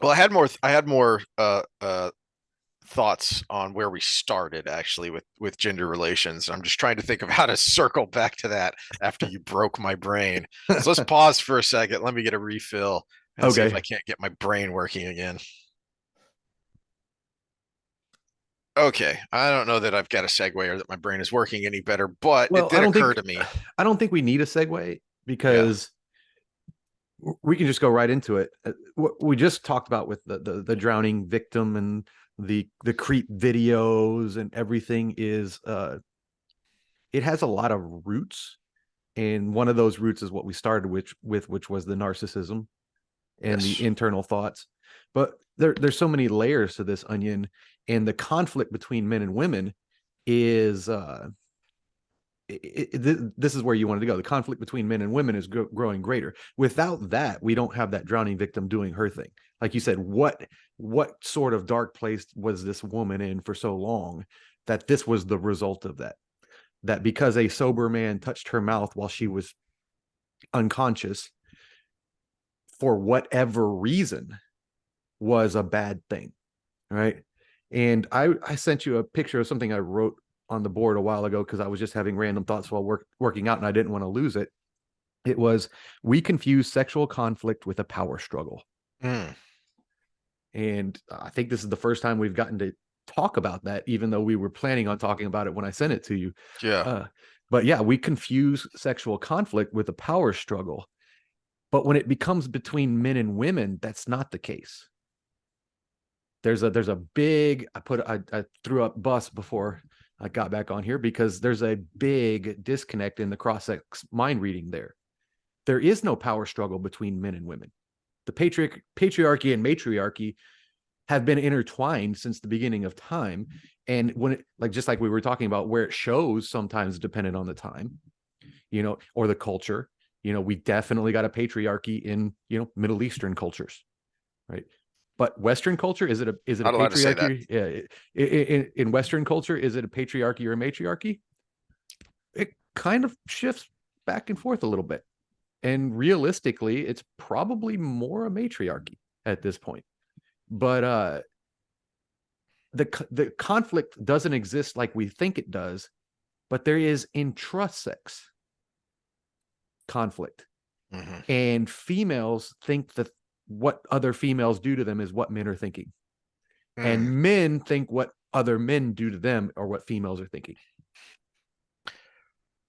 well, I had more thoughts on where we started actually with gender relations. I'm just trying to think of how to circle back to that after you broke my brain. So let's pause for a second. Let me get a refill and see if Okay. I can't get my brain working again. Okay, I don't know that I've got a segue or that my brain is working any better, but it Well, did occur to me. I don't think we need a segue Yeah. because we can just go right into it. What we just talked about with the drowning victim and the creep videos and everything is it has a lot of roots, and one of those roots is what we started which was the narcissism and the Yes. internal thoughts. But there's so many layers to this onion, and the conflict between men and women is this is where you wanted to go. The conflict between men and women is growing greater. Without that, we don't have that drowning victim doing her thing. Like you said, what sort of dark place was this woman in for so long that this was the result of that? That because a sober man touched her mouth while she was unconscious for whatever reason was a bad thing, right? And I sent you a picture of something I wrote on the board a while ago because I was just having random thoughts while working out and I didn't want to lose it. It was, we confuse sexual conflict with a power struggle. Mm, And I think this is the first time we've gotten to talk about that, even though we were planning on talking about it when I sent it to you. yeah. Uh, but yeah, we confuse sexual conflict with a power struggle. But when it becomes between men and women, that's not the case. There's a big, I threw up bus before I got back on here because there's a big disconnect in the cross-sex mind reading there. There is no power struggle between men and women. The patriarchy and matriarchy have been intertwined since the beginning of time. And when it, like, just like we were talking about, where it shows sometimes dependent on the time, or the culture, we definitely got a patriarchy in, Middle Eastern cultures, right? But Western culture, is it a Not allowed to say that. patriarchy? Yeah, in Western culture, is it a patriarchy or a matriarchy? It kind of shifts back and forth a little bit. And realistically, it's probably more a matriarchy at this point. But the conflict doesn't exist like we think it does, but there is intrasex conflict. Hmm. And females think that what other females do to them is what men are thinking. Mm. And men think what other men do to them or what females are thinking.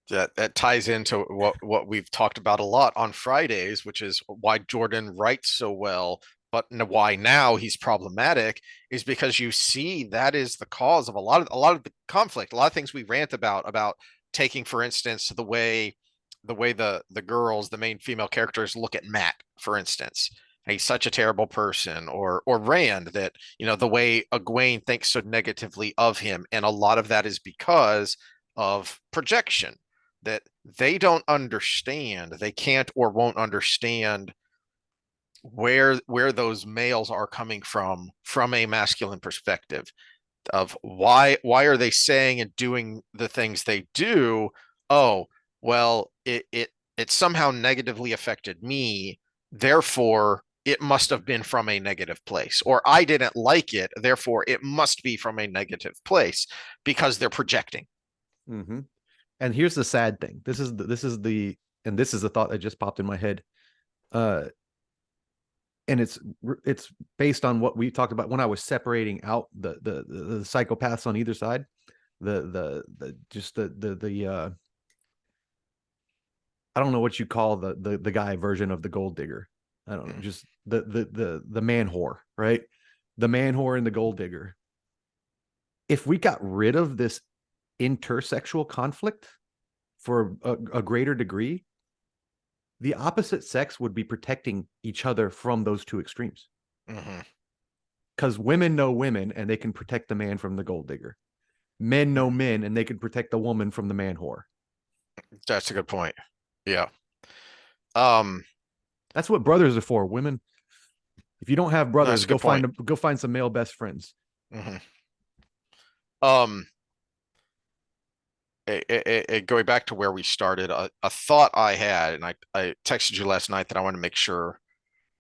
That ties into what we've talked about a lot on Fridays, which is why Jordan writes so well, but why now he's problematic is because you see that is the cause of a lot of the conflict, a lot of things we rant about taking, for instance, the way the girls, the main female characters look at Matt, for instance. He's such a terrible person, or Rand, that the way Egwene thinks so negatively of him, and a lot of that is because of projection, that they don't understand, they can't or won't understand where those males are coming from a masculine perspective, of why are they saying and doing the things they do. Oh, well, it somehow negatively affected me, therefore it must have been from a negative place, or I didn't like it, therefore it must be from a negative place, because they're projecting. Mm-hmm. And here's the sad thing. And this is the thought that just popped in my head. Uh, and it's based on what we talked about when I was separating out the psychopaths on either side. The just the I don't know what you call the guy version of the gold digger. I don't know, just the man whore, right? The man whore and the gold digger. If we got rid of this intersexual conflict for a greater degree, the opposite sex would be protecting each other from those two extremes. Mm-hmm. Because women know women and they can protect the man from the gold digger. Men know men and they can protect the woman from the man whore. That's a good point. Yeah. um That's what brothers are for. Women, if you don't have that's brothers, a good point. go find some male best friends. Hmm. um Going back to where we started, a thought I had, and I texted you last night that I want to make sure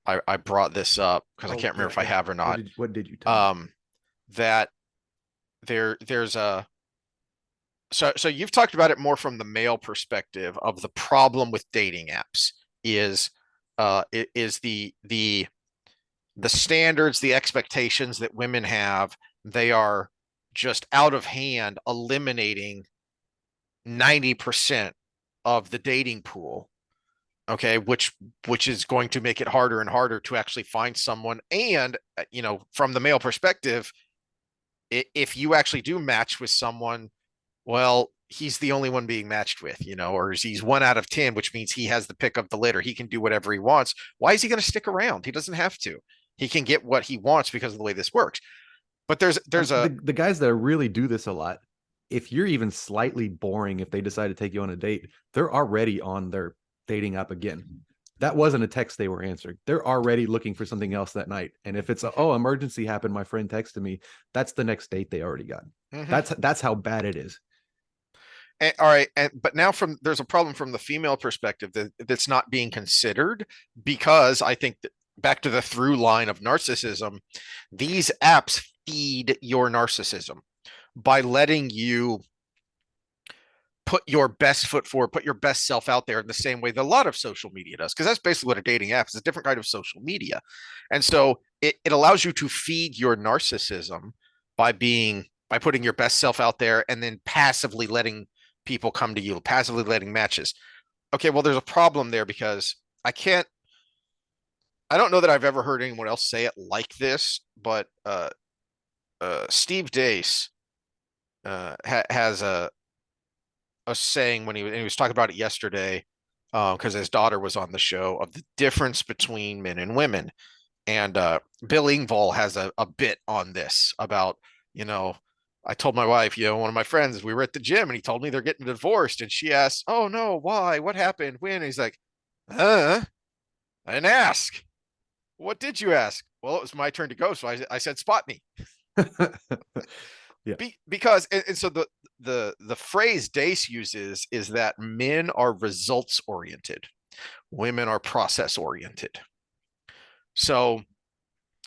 I brought this up because I Oh can't remember yeah, if I have or not. what did you tell me? Um, that there's a so you've talked about it more from the male perspective of the problem with dating apps is is the standards, the expectations that women have. They are just out of hand, eliminating 90% of the dating pool. Okay, which is going to make it harder and harder to actually find someone. And from the male perspective, if you actually do match with someone, well, he's the only one being matched with, or he's 1 out of 10, which means he has the pick of the litter. He can do whatever he wants. Why is he going to stick around? He doesn't have to. He can get what he wants because of the way this works. But there's a The guys that really do this a lot, if you're even slightly boring, if they decide to take you on a date, they're already on their dating app again. That wasn't a text they were answering. They're already looking for something else that night. And if it's emergency happened, my friend texted me, that's the next date they already got. Mhm. That's how bad it is. All right, but now there's a problem from the female perspective that's not being considered, because I think that, back to the through line of narcissism, these apps feed your narcissism by letting you put your best foot forward, put your best self out there in the same way that a lot of social media does, because that's basically what a dating app is, a different kind of social media. And so it allows you to feed your narcissism by putting your best self out there and then passively letting people come to you, passively letting matches. Okay, well, there's a problem there, because I don't know that I've ever heard anyone else say it like this, but Steve Dace has a saying when he was talking about it yesterday, because his daughter was on the show, of the difference between men and women. And Bill Engvall has a bit on this about, you know, I told my wife, one of my friends, we were at the gym and he told me they're getting divorced. And she asked, "Oh no, why? What happened? When?" And he's like, I didn't ask. What did you ask? Well, it was my turn to go, so I said, "Spot me." Yeah. Because and so the phrase Dace uses is that men are results oriented, women are process oriented. So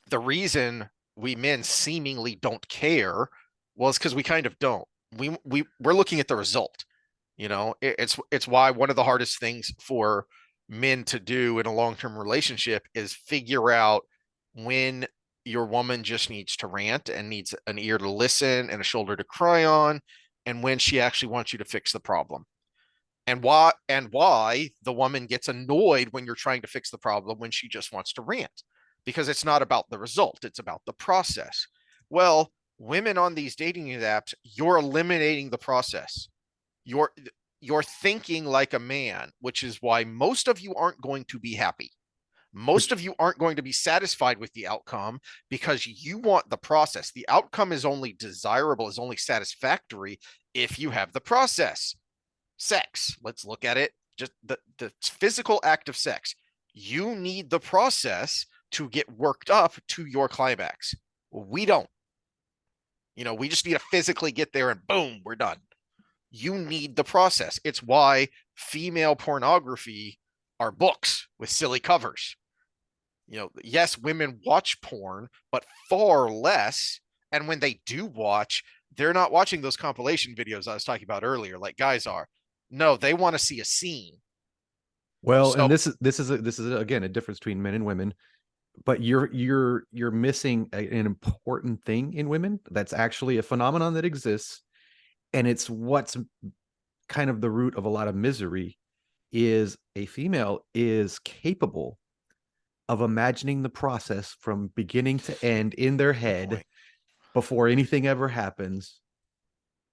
the reason we men seemingly don't care was because we kind of don't. We're looking at the result. It's why one of the hardest things for men to do in a long-term relationship is figure out when your woman just needs to rant and needs an ear to listen and a shoulder to cry on, and when she actually wants you to fix the problem. And why the woman gets annoyed when you're trying to fix the problem when she just wants to rant, because it's not about the result, it's about the process. Well, women on these dating apps, you're eliminating the process. You're thinking like a man, which is why most of you aren't going to be happy. Most of you aren't going to be satisfied with the outcome because you want the process. The outcome is only desirable, is only satisfactory if you have the process. Sex, let's look at it, just the physical act of sex. You need the process to get worked up to your climax. We don't. We just need to physically get there and boom, we're done. You need the process. It's why female pornography are books with silly covers. Yes, women watch porn, but far less. And when they do watch, they're not watching those compilation videos I was talking about earlier, like guys are. No, they want to see a scene. Well, So, and this is again a difference between men and women, but you're missing an important thing in women that's actually a phenomenon that exists, and it's what's kind of the root of a lot of misery. Is a female is capable of imagining the process from beginning to end in their good head point. before anything ever happens.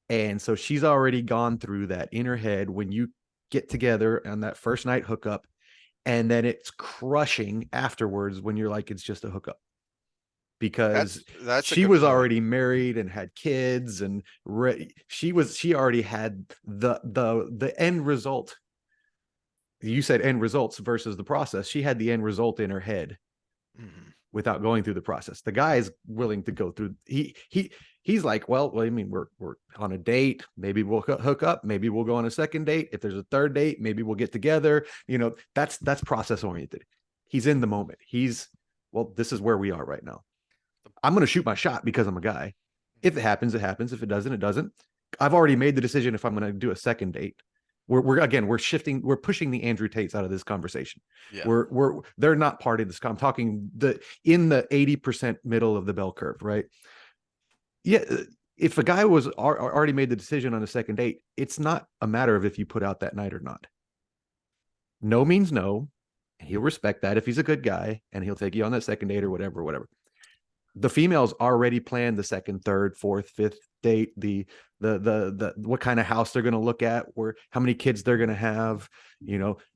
And so she's already gone through that in her head when you get together on that first night hookup, and then it's crushing afterwards when you're like, it's just a hookup. Because That's a she good was point. already married and had kids, and she already had the end result. You said end results versus the process. She had the end result in her head Mm-hmm. without going through the process. The guy is willing to go through. He's like, well, I mean, we're on a date. Maybe we'll hook up. Maybe we'll go on a second date. If there's a third date, maybe we'll get together. That's process oriented. He's in the moment. Well, this is where we are right now. I'm going to shoot my shot because I'm a guy. If it happens, it happens. If it doesn't, it doesn't. I've already made the decision if I'm going to do a second date. We're pushing the Andrew Tates out of this conversation. Yeah. They're not part of this. I'm talking in the 80% middle of the bell curve, right? Yeah. If a guy was already made the decision on a second date, it's not a matter of if you put out that night or not. No means no. He'll respect that if he's a good guy, and he'll take you on that second date or whatever. The females already planned the second, third, fourth, fifth date, the what kind of house they're going to look at, where how many kids they're going to have,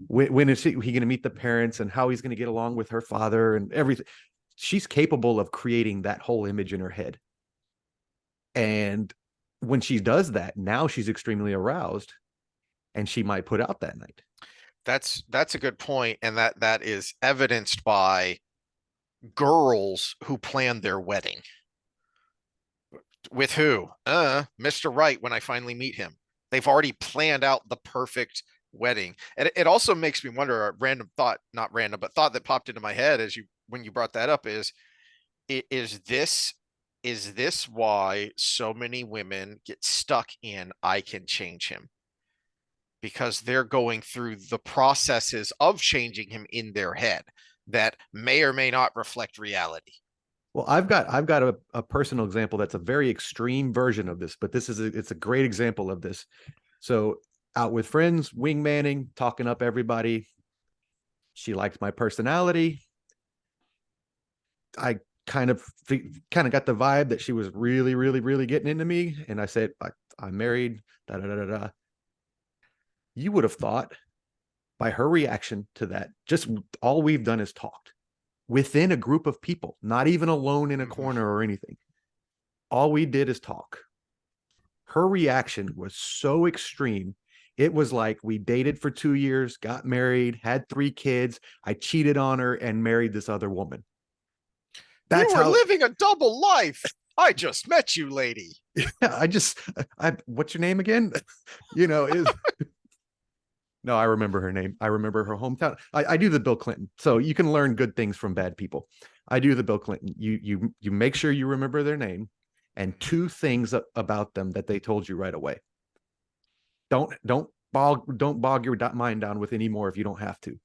when is he going to meet the parents, and how he's going to get along with her father and everything. She's capable of creating that whole image in her head. And when she does that, now she's extremely aroused, and she might put out that night. That's a good point, and that is evidenced by girls who plan their wedding. With who? Mr. Right, when I finally meet him. They've already planned out the perfect wedding. And it also makes me wonder, a random thought, not random, but thought that popped into my head when you brought that up is this why so many women get stuck in I can change him? Because they're going through the processes of changing him in their head that may or may not reflect reality. Well, I've got a personal example that's a very extreme version of this, but it's a great example of this. So out with friends, wingmanning, talking up everybody. She liked my personality. I kind of got the vibe that she was really, really, really getting into me. And I said, I'm married. Da, da, da, da, da. You would have thought by her reaction to that, just all we've done is talked within a group of people, not even alone in a Mm-hmm. corner or anything. All we did is talk. Her reaction was so extreme. It was like we dated for 2 years, got married, had 3 kids. I cheated on her and married this other woman. You That's were how. living a double life. I just met you, lady. I just, what's your name again? You know, is no, I remember her name. I remember her hometown. I do the Bill Clinton, so you can learn good things from bad people. I do the Bill Clinton. You make sure you remember their name and two things about them that they told you right away. Don't bog your mind down with any more if you don't have to.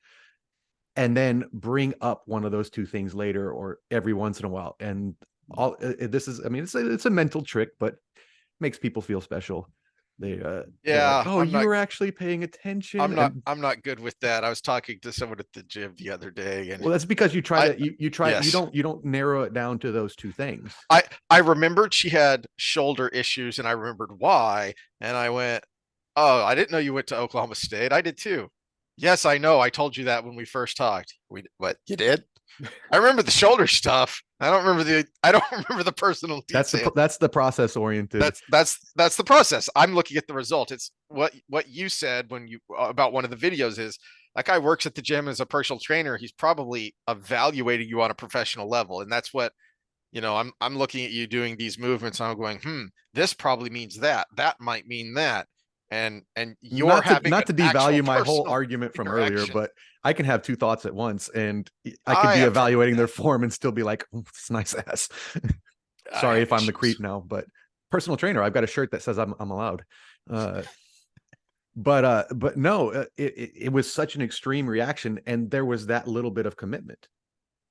And then bring up one of those two things later or every once in a while. And all this is, I mean, it's a mental trick, but makes people feel special. They're like, Yeah, oh, you were actually paying attention, and I'm not good with that. I was talking to someone at the gym the other day, and well, that's because you try I to you try yes, you don't narrow it down to those two things. I remembered she had shoulder issues, and I remembered why, and I went, "Oh, I didn't know you went to Oklahoma State. I did too." Yes, I know. I told you that when we first talked. We what you did? I remember the shoulder stuff. I don't remember the personal detail. That's the process oriented. That's the process. I'm looking at the result. It's what you said when you about one of the videos is that guy works at the gym as a personal trainer. He's probably evaluating you on a professional level, and that's what I'm looking at you doing these movements. And I'm going, this probably means that. That might mean that, and you're having Not an to actual devalue my whole personal argument from earlier, interaction. but I can have two thoughts at once, and I could I be have trouble with evaluating their that. form and still be like, oh, it's nice ass. I Sorry have if I'm the issues. creep now, but personal trainer, I've got a shirt that says I'm allowed. Uh, but no, it was such an extreme reaction, and there was that little bit of commitment.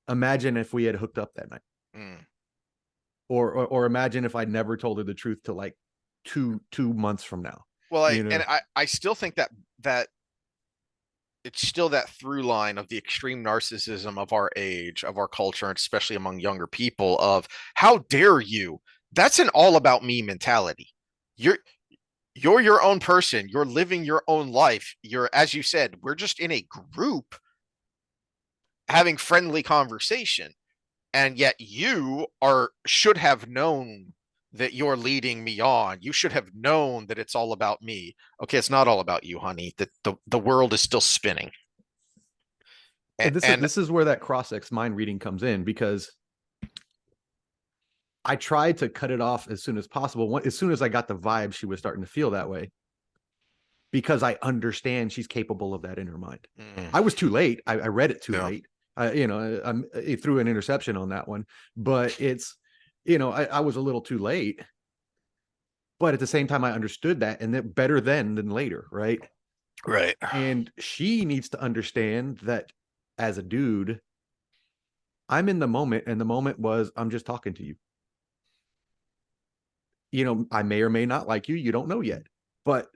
Imagine if we had hooked up that night, Mm. or imagine if I'd never told her the truth to like two months from now. Well, You know, I still think that it's still that through line of the extreme narcissism of our age, of our culture, and especially among younger people of how dare you? That's an all about me mentality. You're you're your own person. You're living your own life. You're, as you said, we're just in a group having friendly conversation. And yet you are should have known that you're leading me on. You should have known that it's all about me. Okay, it's not all about you, honey. The world is still spinning. And, and this is where that cross-ex mind reading comes in, because I tried to cut it off as soon as possible. As soon as I got the vibe she was starting to feel that way, because I understand she's capable of that in her mind. mm, I was too late. I read it too yeah, late. I threw an interception on that one, but I was a little too late. But at the same time, I understood that, and that better then than later, right? right. And she needs to understand that as a dude, I'm in the moment, and the moment was I'm just talking to you. I may or may not like you. You don't know yet, but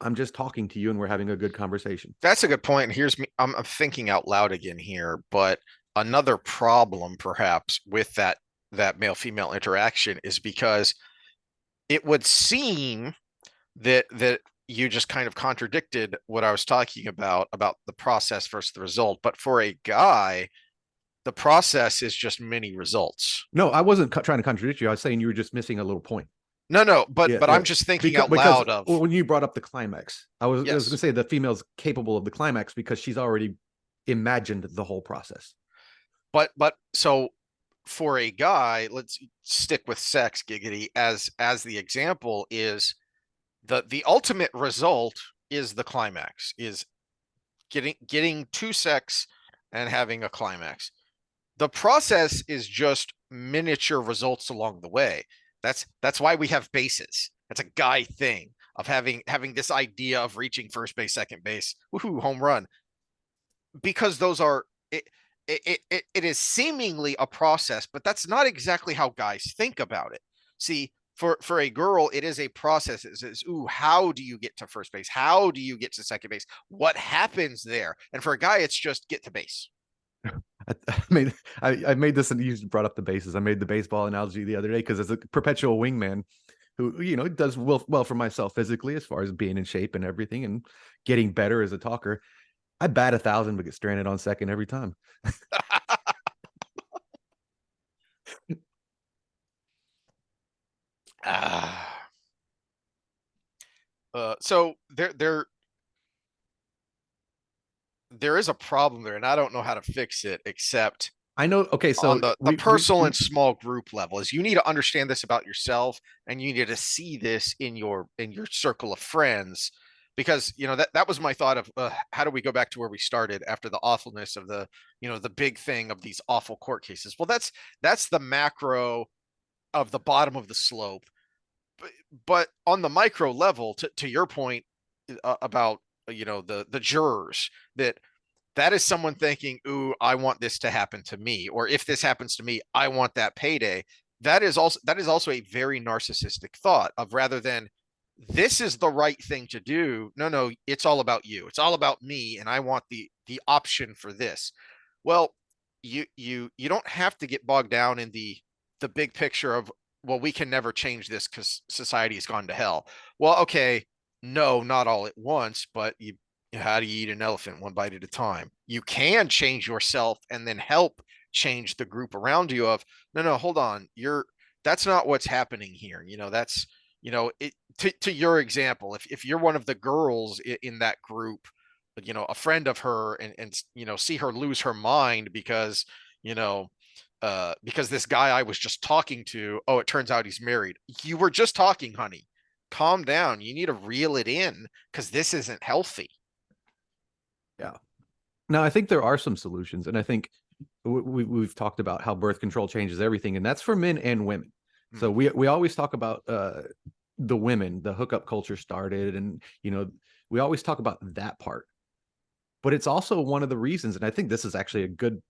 I'm just talking to you and we're having a good conversation. That's a good point. Here's me. I'm thinking out loud again here, but another problem perhaps with that male female interaction is because it would seem that you just kind of contradicted what I was talking about the process versus the result. But for a guy, the process is just many results. No, I wasn't trying to contradict you. I was saying you were just missing a little point. No, but Yeah, I'm just thinking out because loud of when you brought up the climax, I was going to yes. say the female's capable of the climax because she's already imagined the whole process. But so for a guy, let's stick with sex giggity as the example is the ultimate result is the climax, is getting to sex and having a climax. The process is just miniature results along the way. That's why we have bases. That's a guy thing of having this idea of reaching first base, second base, woohoo, home run, because those are it is seemingly a process, but that's not exactly how guys think about it. See, for a girl, it is a process. It says, ooh, how do you get to first base? How do you get to second base? What happens there? And for a guy, it's just get to base. I made this, and you brought up the bases. I made the baseball analogy the other day because as a perpetual wingman who does well for myself physically as far as being in shape and everything and getting better as a talker. I bat 1,000 but get stranded on second every time. Ah. So there is a problem there, and I don't know how to fix it except I know. Okay, on so the personal and small group level is you need to understand this about yourself, and you need to see this in your circle of friends, because that was my thought of how do we go back to where we started after the awfulness of the big thing of these awful court cases. Well, that's the macro of the bottom of the slope. But on the micro level, to your point about the jurors, that is someone thinking, ooh, I want this to happen to me, or if this happens to me, I want that payday. That is also a very narcissistic thought of, rather than this is the right thing to do, no, it's all about you, it's all about me, and I want the option for this. Well, you don't have to get bogged down in the big picture of, well, we can never change this because society has gone to hell. Well, okay, no, not all at once, but how do you eat an elephant one bite at a time? You can change yourself and then help change the group around you. Of, no, hold on, that's not what's happening here. That's it. To your example, if you're one of the girls in that group, a friend of her, and see her lose her mind you know because this guy I was just talking to, oh, it turns out he's married. You were just talking, honey. Calm down. You need to reel it in, because this isn't healthy. Yeah. Now, I think there are some solutions, and I think we've talked about how birth control changes everything, and that's for men and women. So we always talk about the women, the hookup culture started, and we always talk about that part. But it's also one of the reasons, and I think this is actually a good.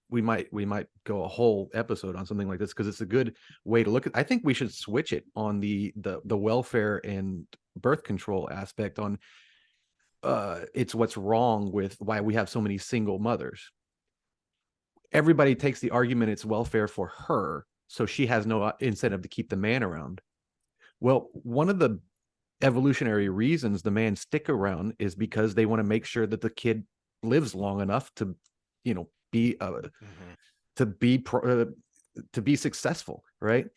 We might go a whole episode on something like this, because it's a good way to look at. I think we should switch it on the welfare and birth control aspect on it's what's wrong with why we have so many single mothers. Everybody takes the argument it's welfare for her, so she has no incentive to keep the man around. Well, one of the evolutionary reasons the man stick around is because they want to make sure that the kid lives long enough to, be Mm-hmm. to be to be successful, right?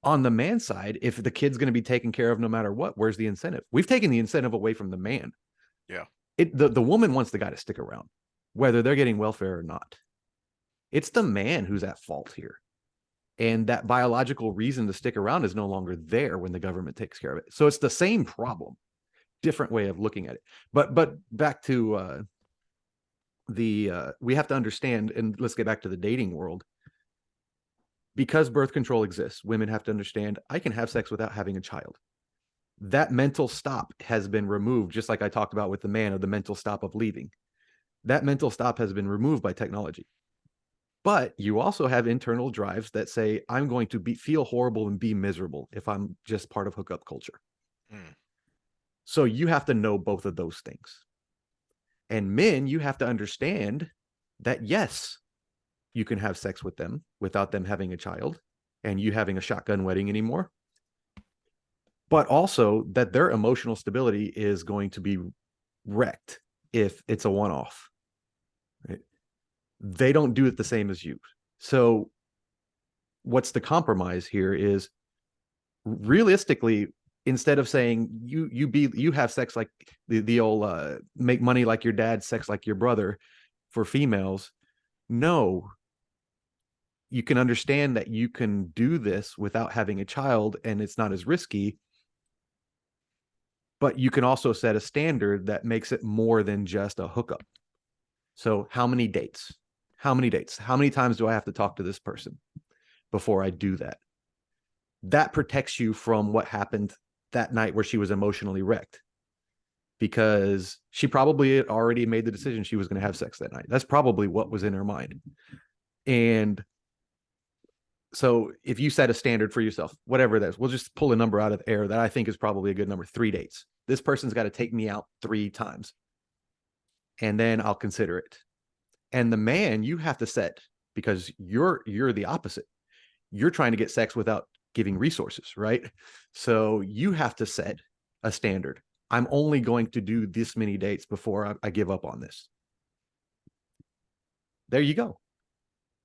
On the man side, if the kid's going to be taken care of no matter what, where's the incentive? We've taken the incentive away from the man. Yeah. The woman wants the guy to stick around, whether they're getting welfare or not. It's the man who's at fault here. And that biological reason to stick around is no longer there when the government takes care of it. So it's the same problem, different way of looking at it. But back to we have to understand, and let's get back to the dating world. Because birth control exists, women have to understand, I can have sex without having a child. That mental stop has been removed, just like I talked about with the man, of the mental stop of leaving. That mental stop has been removed by technology. But you also have internal drives that say, I'm going to feel horrible and be miserable if I'm just part of hookup culture. Mm. So you have to know both of those things. And men, you have to understand that, yes, you can have sex with them without them having a child and you having a shotgun wedding anymore. But also that their emotional stability is going to be wrecked if it's a one-off. Right? They don't do it the same as you. So what's the compromise here is, realistically, instead of saying you have sex like the old make money like your dad, sex like your brother for females, no, you can understand that you can do this without having a child and it's not as risky, but you can also set a standard that makes it more than just a hookup. So how many dates? How many dates? How many times do I have to talk to this person before I do that? That protects you from what happened that night where she was emotionally wrecked, because she probably had already made the decision she was going to have sex that night. That's probably what was in her mind. And so if you set a standard for yourself, whatever that is, we'll just pull a number out of the air that I think is probably a good number: 3 dates. This person's got to take me out 3 times, and then I'll consider it. And the man, you have to set, because you're the opposite. You're trying to get sex without giving resources, right? So you have to set a standard. I'm only going to do this many dates before I give up on this. There you go.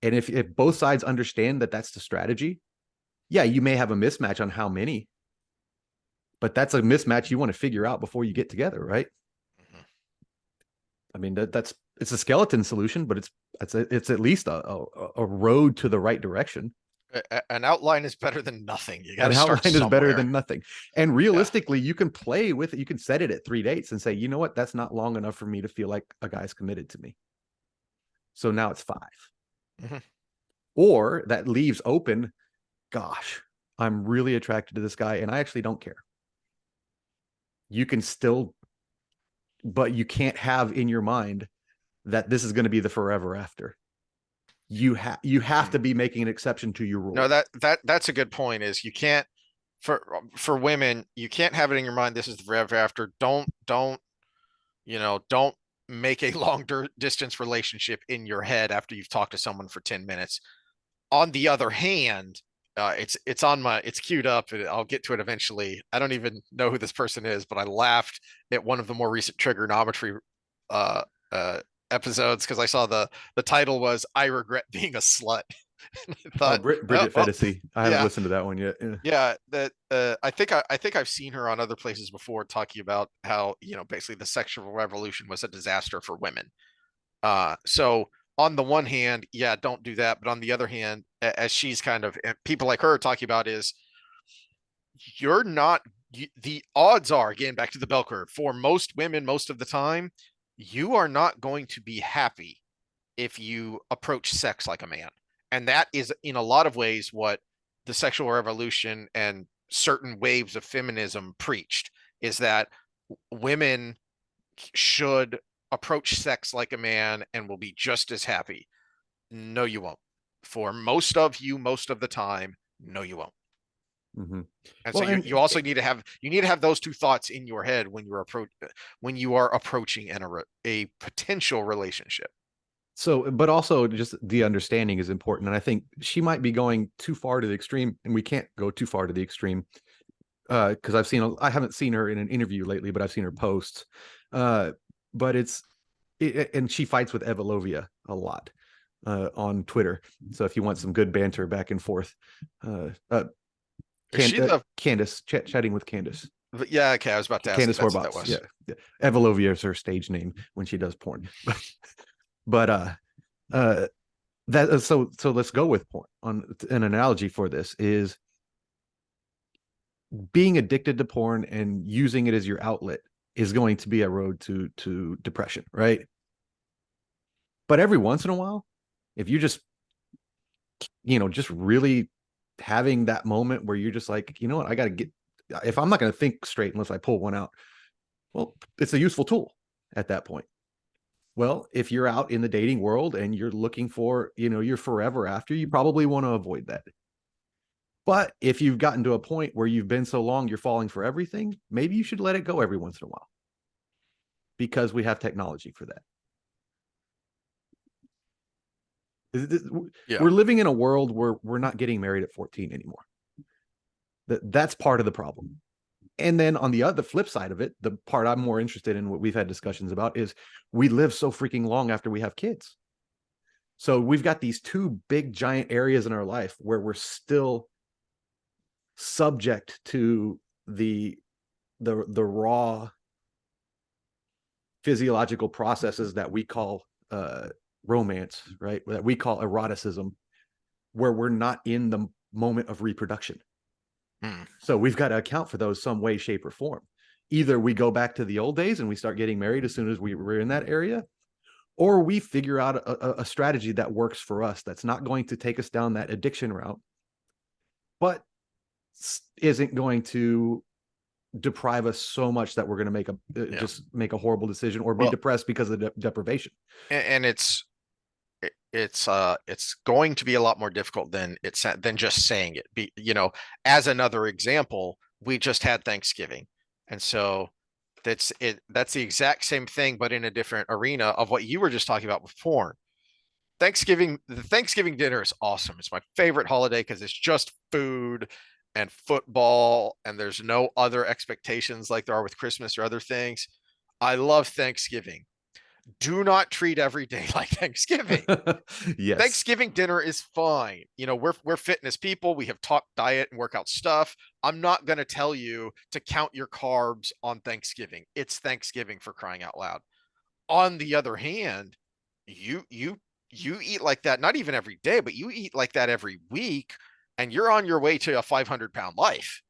And if both sides understand that that's the strategy, yeah, you may have a mismatch on how many, but that's a mismatch you want to figure out before you get together, right? Mm-hmm. I mean, that's it's a skeleton solution, but it's at least a road to the right direction. An outline is better than nothing. You got An to start outline is better somewhere. than nothing. And Yeah. realistically, you can play with it. You can set it at 3 dates and say, you know what, that's not long enough for me to feel like a guy's committed to me. So now it's 5. Mhm. Or that leaves open, gosh, I'm really attracted to this guy and I actually don't care. You can still, but you can't have in your mind that this is going to be the forever after. You have to be making an exception to your No, rule. that's a good point. Is you can't for women, you can't have it in your mind. This is the forever after. Don't make a long distance relationship in your head after you've talked to someone for 10 minutes. On the other hand, it's queued up. And I'll get to it eventually. I don't even know who this person is, but I laughed at one of the more recent trigonometry uh, uh, episodes because I saw the title was "I regret being a slut." And I Oh, thought, oh Bridget well, Fedesi. I haven't yeah, listened to that one yet. yeah. That I think I've seen her on other places before talking about how basically the sexual revolution was a disaster for women. So on the one hand, yeah, don't do that. But on the other hand, as she's kind of people like her are talking about is you're not the odds are again back to the bell curve for most women most of the time, you are not going to be happy if you approach sex like a man. And that is in a lot of ways what the sexual revolution and certain waves of feminism preached is that women should approach sex like a man and will be just as happy. No, you won't. For most of you, most of the time, no, you won't. Mm-hmm. And so Well, you also need to have those two thoughts in your head when you are approaching a potential relationship. so, but also just the understanding is important. And I think she might be going too far to the extreme, and we can't go too far to the extreme. Because I haven't seen her in an interview lately, but I've seen her posts. Uh, but and she fights with Evolovia a lot on Twitter. So if you want some good banter back and forth, Is she the Candace chatting with Candace. Yeah, okay, I was about to ask if Candace that's what that Horbots. Yeah. was. Yeah. Evolovia is her stage name when she does porn. But uh that so let's go with porn. On an analogy for this is being addicted to porn and using it as your outlet is going to be a road to depression, right? But every once in a while, if you just really having that moment where you're just like, you know what, I got to get, if I'm not going to think straight unless I pull one out, well, it's a useful tool at that point. Well, if you're out in the dating world and you're looking for, you're forever after, you probably want to avoid that. But if you've gotten to a point where you've been so long, you're falling for everything, maybe you should let it go every once in a while because we have technology for that. Yeah. We're living in a world where we're not getting married at 14 anymore. That's part of the problem. And then on the flip side of it, the part I'm more interested in, what we've had discussions about, is we live so freaking long after we have kids. So we've got these two big giant areas in our life where we're still subject to the raw physiological processes that we call romance, right? That we call eroticism, where we're not in the moment of reproduction. Hmm. So we've got to account for those some way, shape, or form. Either we go back to the old days and we start getting married as soon as we're in that area, or we figure out a strategy that works for us that's not going to take us down that addiction route, but isn't going to deprive us so much that we're going to Yeah. just make a horrible decision or be Well, depressed because of deprivation. and it's going to be a lot more difficult than just saying it. As another example, we just had Thanksgiving. And so that's the exact same thing, but in a different arena of what you were just talking about with porn. The Thanksgiving dinner is awesome. It's my favorite holiday because it's just food and football, and there's no other expectations like there are with Christmas or other things. I love Thanksgiving. Do not treat every day like Thanksgiving. Yes. Thanksgiving dinner is fine. We're fitness people. We have talked diet and workout stuff. I'm not going to tell you to count your carbs on Thanksgiving. It's Thanksgiving, for crying out loud. On the other hand, you eat like that, not even every day, but you eat like that every week, and you're on your way to a 500-pound life.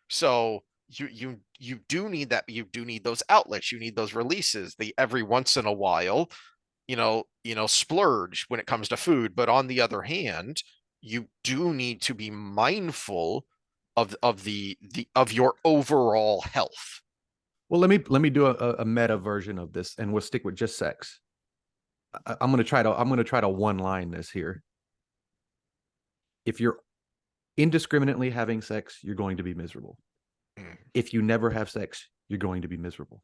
So you do need that. You do need those outlets. You need those releases. The every once in a while, splurge when it comes to food. But on the other hand, you do need to be mindful of your overall health. Well, let me do a meta version of this, and we'll stick with just sex. I'm gonna try to one line this here. If you're indiscriminately having sex, you're going to be miserable. Mm. If you never have sex, you're going to be miserable.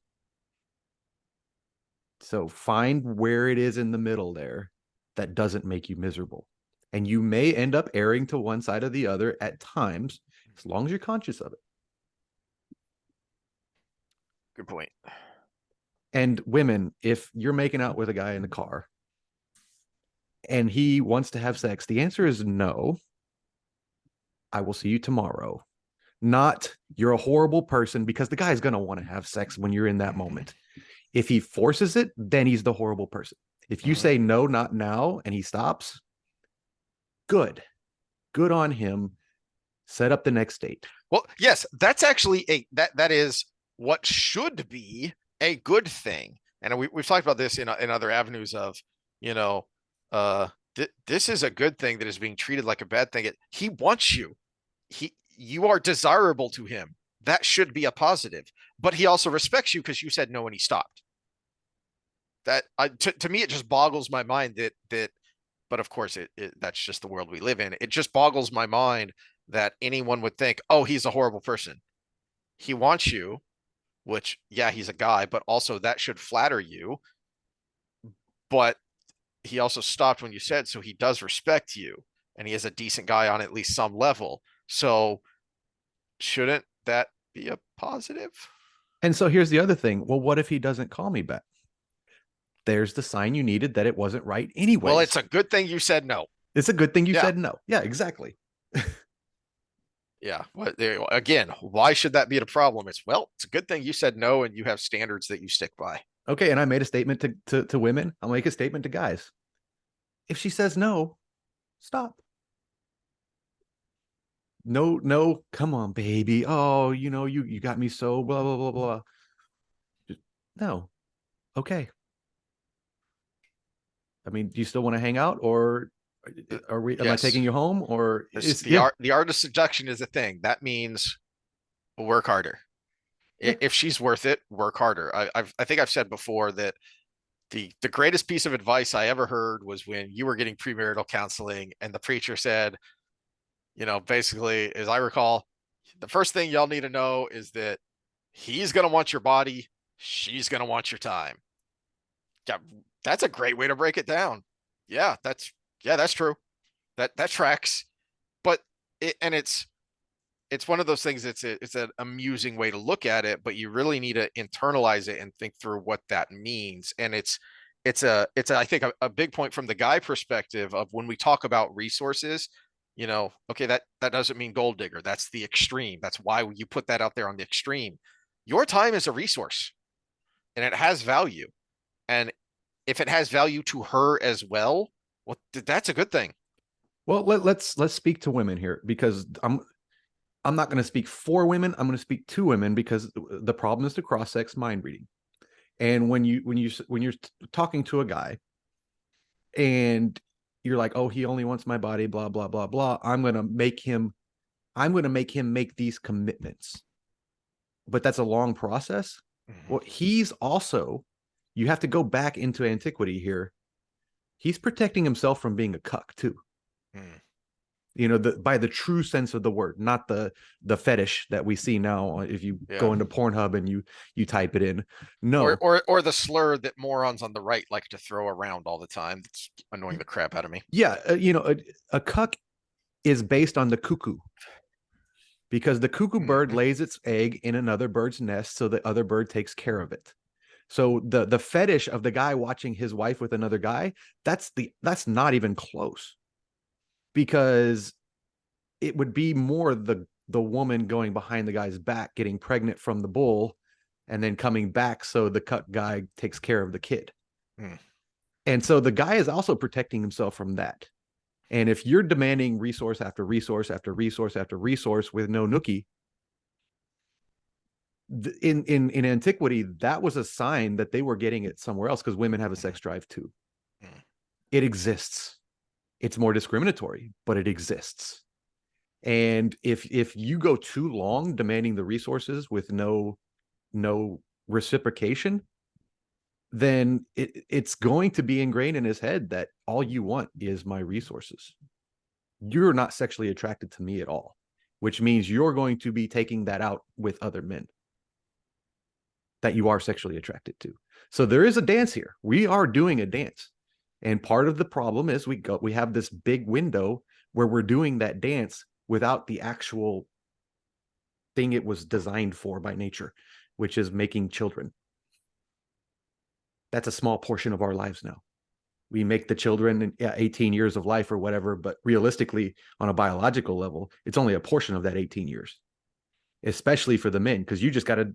So find where it is in the middle there that doesn't make you miserable. And you may end up erring to one side or the other at times, as long as you're conscious of it. Good point. And women, if you're making out with a guy in the car and he wants to have sex, the answer is no. I will see you tomorrow. Not you're a horrible person, because the guy's going to want to have sex when you're in that moment. If he forces it, then he's the horrible person. If you say no, not now, and he stops, good. Good on him. Set up the next date. Well, yes, that's actually that is what should be a good thing. And we've talked about this in other avenues of, you know, this is a good thing that is being treated like a bad thing. He wants you. You are desirable to him. That should be a positive. But he also respects you because you said no and he stopped. To me, it just boggles my mind that, but of course that's just the world we live in. It just boggles my mind that anyone would think, oh, he's a horrible person. He wants you, which, yeah, he's a guy, but also that should flatter you. But he also stopped when you said, so he does respect you, and he is a decent guy on at least some level. So shouldn't that be a positive? And so here's the other thing. Well, what if he doesn't call me back? There's the sign you needed that it wasn't right anyway. Well, it's a good thing you said no. It's a good thing you said no. Yeah, exactly. Yeah. Again, why should that be a problem? It's a good thing you said no and you have standards that you stick by. Okay, and I made a statement to women. I'll make a statement to guys. If she says no, stop. No, come on, baby. Oh, you got me so blah blah blah blah. Just, no. Okay. I mean, do you still want to hang out, or am I taking you home, or the art of seduction is a thing. That means work harder. Yeah. If she's worth it, work harder. I think I've said before that the greatest piece of advice I ever heard was when you were getting premarital counseling and the preacher said, basically, as I recall, the first thing y'all need to know is that he's going to want your body. She's going to want your time. Yeah, that's a great way to break it down. Yeah, that's true. That tracks. But it's one of those things. It's an amusing way to look at it, but you really need to internalize it and think through what that means. And it's I think a big point from the guy perspective of when we talk about resources, okay, that doesn't mean gold digger. That's the extreme. That's why you put that out there on the extreme. Your time is a resource and it has value. And if it has value to her as well, that's a good thing. Well, let's speak to women here, because I'm not going to speak for women. I'm going to speak to women, because the problem is the cross-sex mind reading. And when you're talking to a guy and you're like, oh, he only wants my body, blah blah blah blah, I'm going to make him make these commitments. But that's a long process. Mm-hmm. Well, he's also, you have to go back into antiquity here. He's protecting himself from being a cuck too. By the true sense of the word, not the fetish that we see now. If you go into Pornhub and you type it in, no, or the slur that morons on the right like to throw around all the time. That's annoying the crap out of me. Yeah, a cuck is based on the cuckoo, because the cuckoo bird lays its egg in another bird's nest, so the other bird takes care of it. So the fetish of the guy watching his wife with another guy, that's not even close. Because it would be more the woman going behind the guy's back, getting pregnant from the bull, and then coming back so the cuck guy takes care of the kid. And so the guy is also protecting himself from that. And if you're demanding resource after resource after resource after resource with no nookie, in antiquity, that was a sign that they were getting it somewhere else, because women have a sex drive too. It exists. It's more discriminatory, but it exists. And if you go too long demanding the resources with no reciprocation, then it's going to be ingrained in his head that all you want is my resources. You're not sexually attracted to me at all, which means you're going to be taking that out with other men that you are sexually attracted to. So there is a dance here. We are doing a dance. And part of the problem is we have this big window where we're doing that dance without the actual thing it was designed for by nature, which is making children. That's a small portion of our lives now. We make the children 18 years of life or whatever, but realistically, on a biological level, it's only a portion of that 18 years, especially for the men, because you just got to,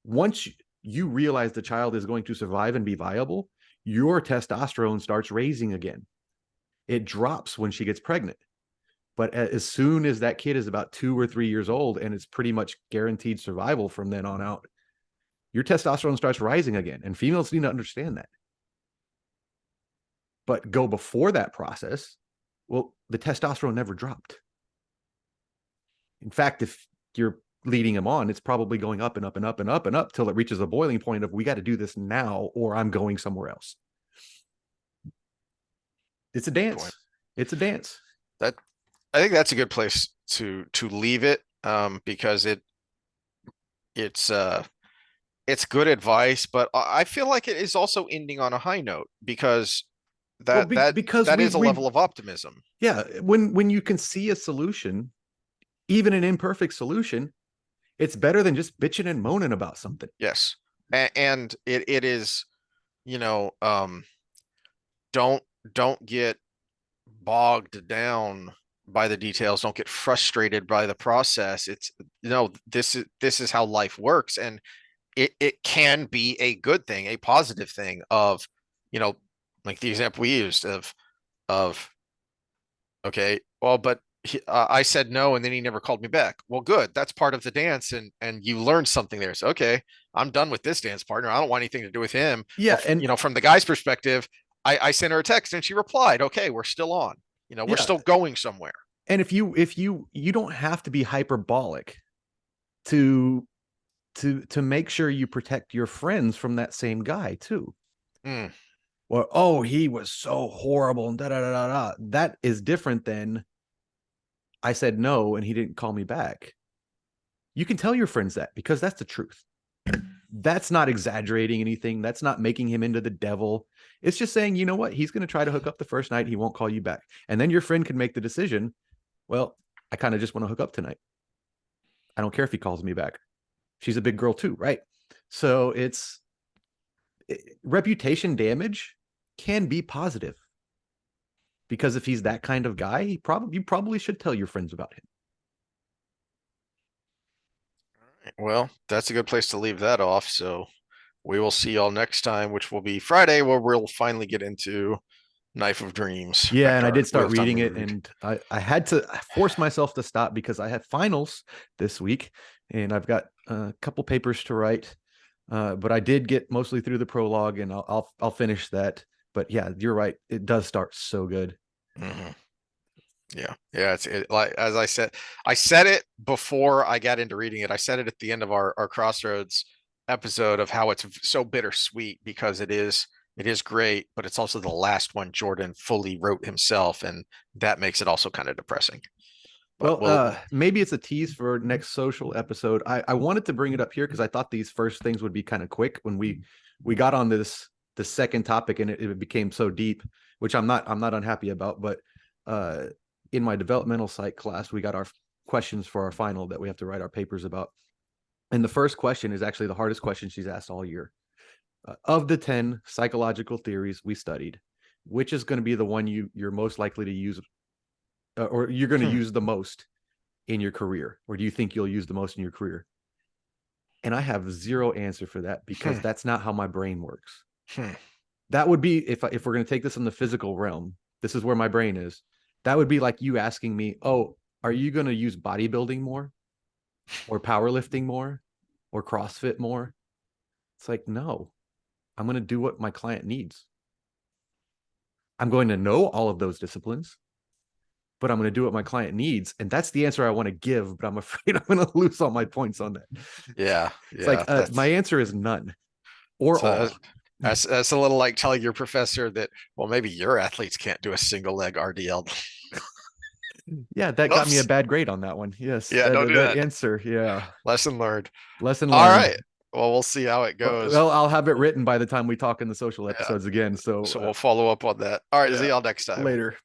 once you realize the child is going to survive and be viable, your testosterone starts raising again. It drops when she gets pregnant. But as soon as that kid is about 2 or 3 years old and it's pretty much guaranteed survival from then on out, your testosterone starts rising again. And females need to understand that. But go before that process, well, the testosterone never dropped. In fact, if you're leading him on, it's probably going up and up and up and up and up till it reaches a boiling point of, we got to do this now or I'm going somewhere else. It's a dance. It's a dance. That I think that's a good place to leave it, because it's good advice, but I feel like it is also ending on a high note, because because that is a level of optimism. Yeah, when you can see a solution, even an imperfect solution, it's better than just bitching and moaning about something. Yes. And it is, don't get bogged down by the details. Don't get frustrated by the process. It's, this is how life works. And it can be a good thing, a positive thing of, like the example we used of, okay, well, but I said no, and then he never called me back. Well, good. That's part of the dance, and you learned something there. So, okay, I'm done with this dance partner. I don't want anything to do with him. Yeah, Well, and from the guy's perspective, I sent her a text and she replied, okay, we're still on. We're still going somewhere. And if you don't have to be hyperbolic to make sure you protect your friends from that same guy too. Or, oh, he was so horrible and da da da da da. That is different than, I said no and he didn't call me back. You can tell your friends that, because that's the truth. That's not exaggerating anything. That's not making him into the devil. It's just saying, you know what? He's going to try to hook up the first night. He won't call you back. And then your friend can make the decision. Well, I kind of just want to hook up tonight. I don't care if he calls me back. She's a big girl too, right? So reputation damage can be positive, because if he's that kind of guy, you probably should tell your friends about him. Well, that's a good place to leave that off. So we will see y'all next time, which will be Friday, where we'll finally get into Knife of Dreams. Yeah, and I did start reading it, and I had to force myself to stop because I had finals this week, and I've got a couple papers to write. But I did get mostly through the prologue, and I'll finish that. But yeah, you're right. It does start so good. Mm-hmm. Yeah. It's like, as I said it before I got into reading it. I said it at the end of our Crossroads episode of how it's so bittersweet, because it is great, but it's also the last one Jordan fully wrote himself, and that makes it also kind of depressing. But well, maybe it's a tease for next social episode. I wanted to bring it up here because I thought these first things would be kind of quick when we got on the second topic, and it became so deep, which I'm not unhappy about. But in my developmental psych class, we got our questions for our final that we have to write our papers about. And the first question is actually the hardest question she's asked all year. Of the 10 psychological theories we studied, which is going to be the one you're most likely to use, or you're going to use the most in your career? Or do you think you'll use the most in your career? And I have zero answer for that, because that's not how my brain works. That would be, if we're going to take this in the physical realm, this is where my brain is. That would be like you asking me, oh, are you going to use bodybuilding more or powerlifting more or CrossFit more? It's like, no, I'm going to do what my client needs. I'm going to know all of those disciplines, but I'm going to do what my client needs. And that's the answer I want to give, but I'm afraid I'm going to lose all my points on that. Yeah, It's like, yeah. my answer is none or So all. that's a little like telling your professor that, well, maybe your athletes can't do a single leg RDL. Yeah, that got me a Whoops. bad grade on that one. Yes, Yeah, don't do that that. answer. Yeah. Lesson learned. Lesson All learned. right. Well, we'll see how it goes. Well, I'll have it written by the time we talk in the social Yeah. episodes again. So So, we'll follow up on that. All right. See yeah, y'all next time. later.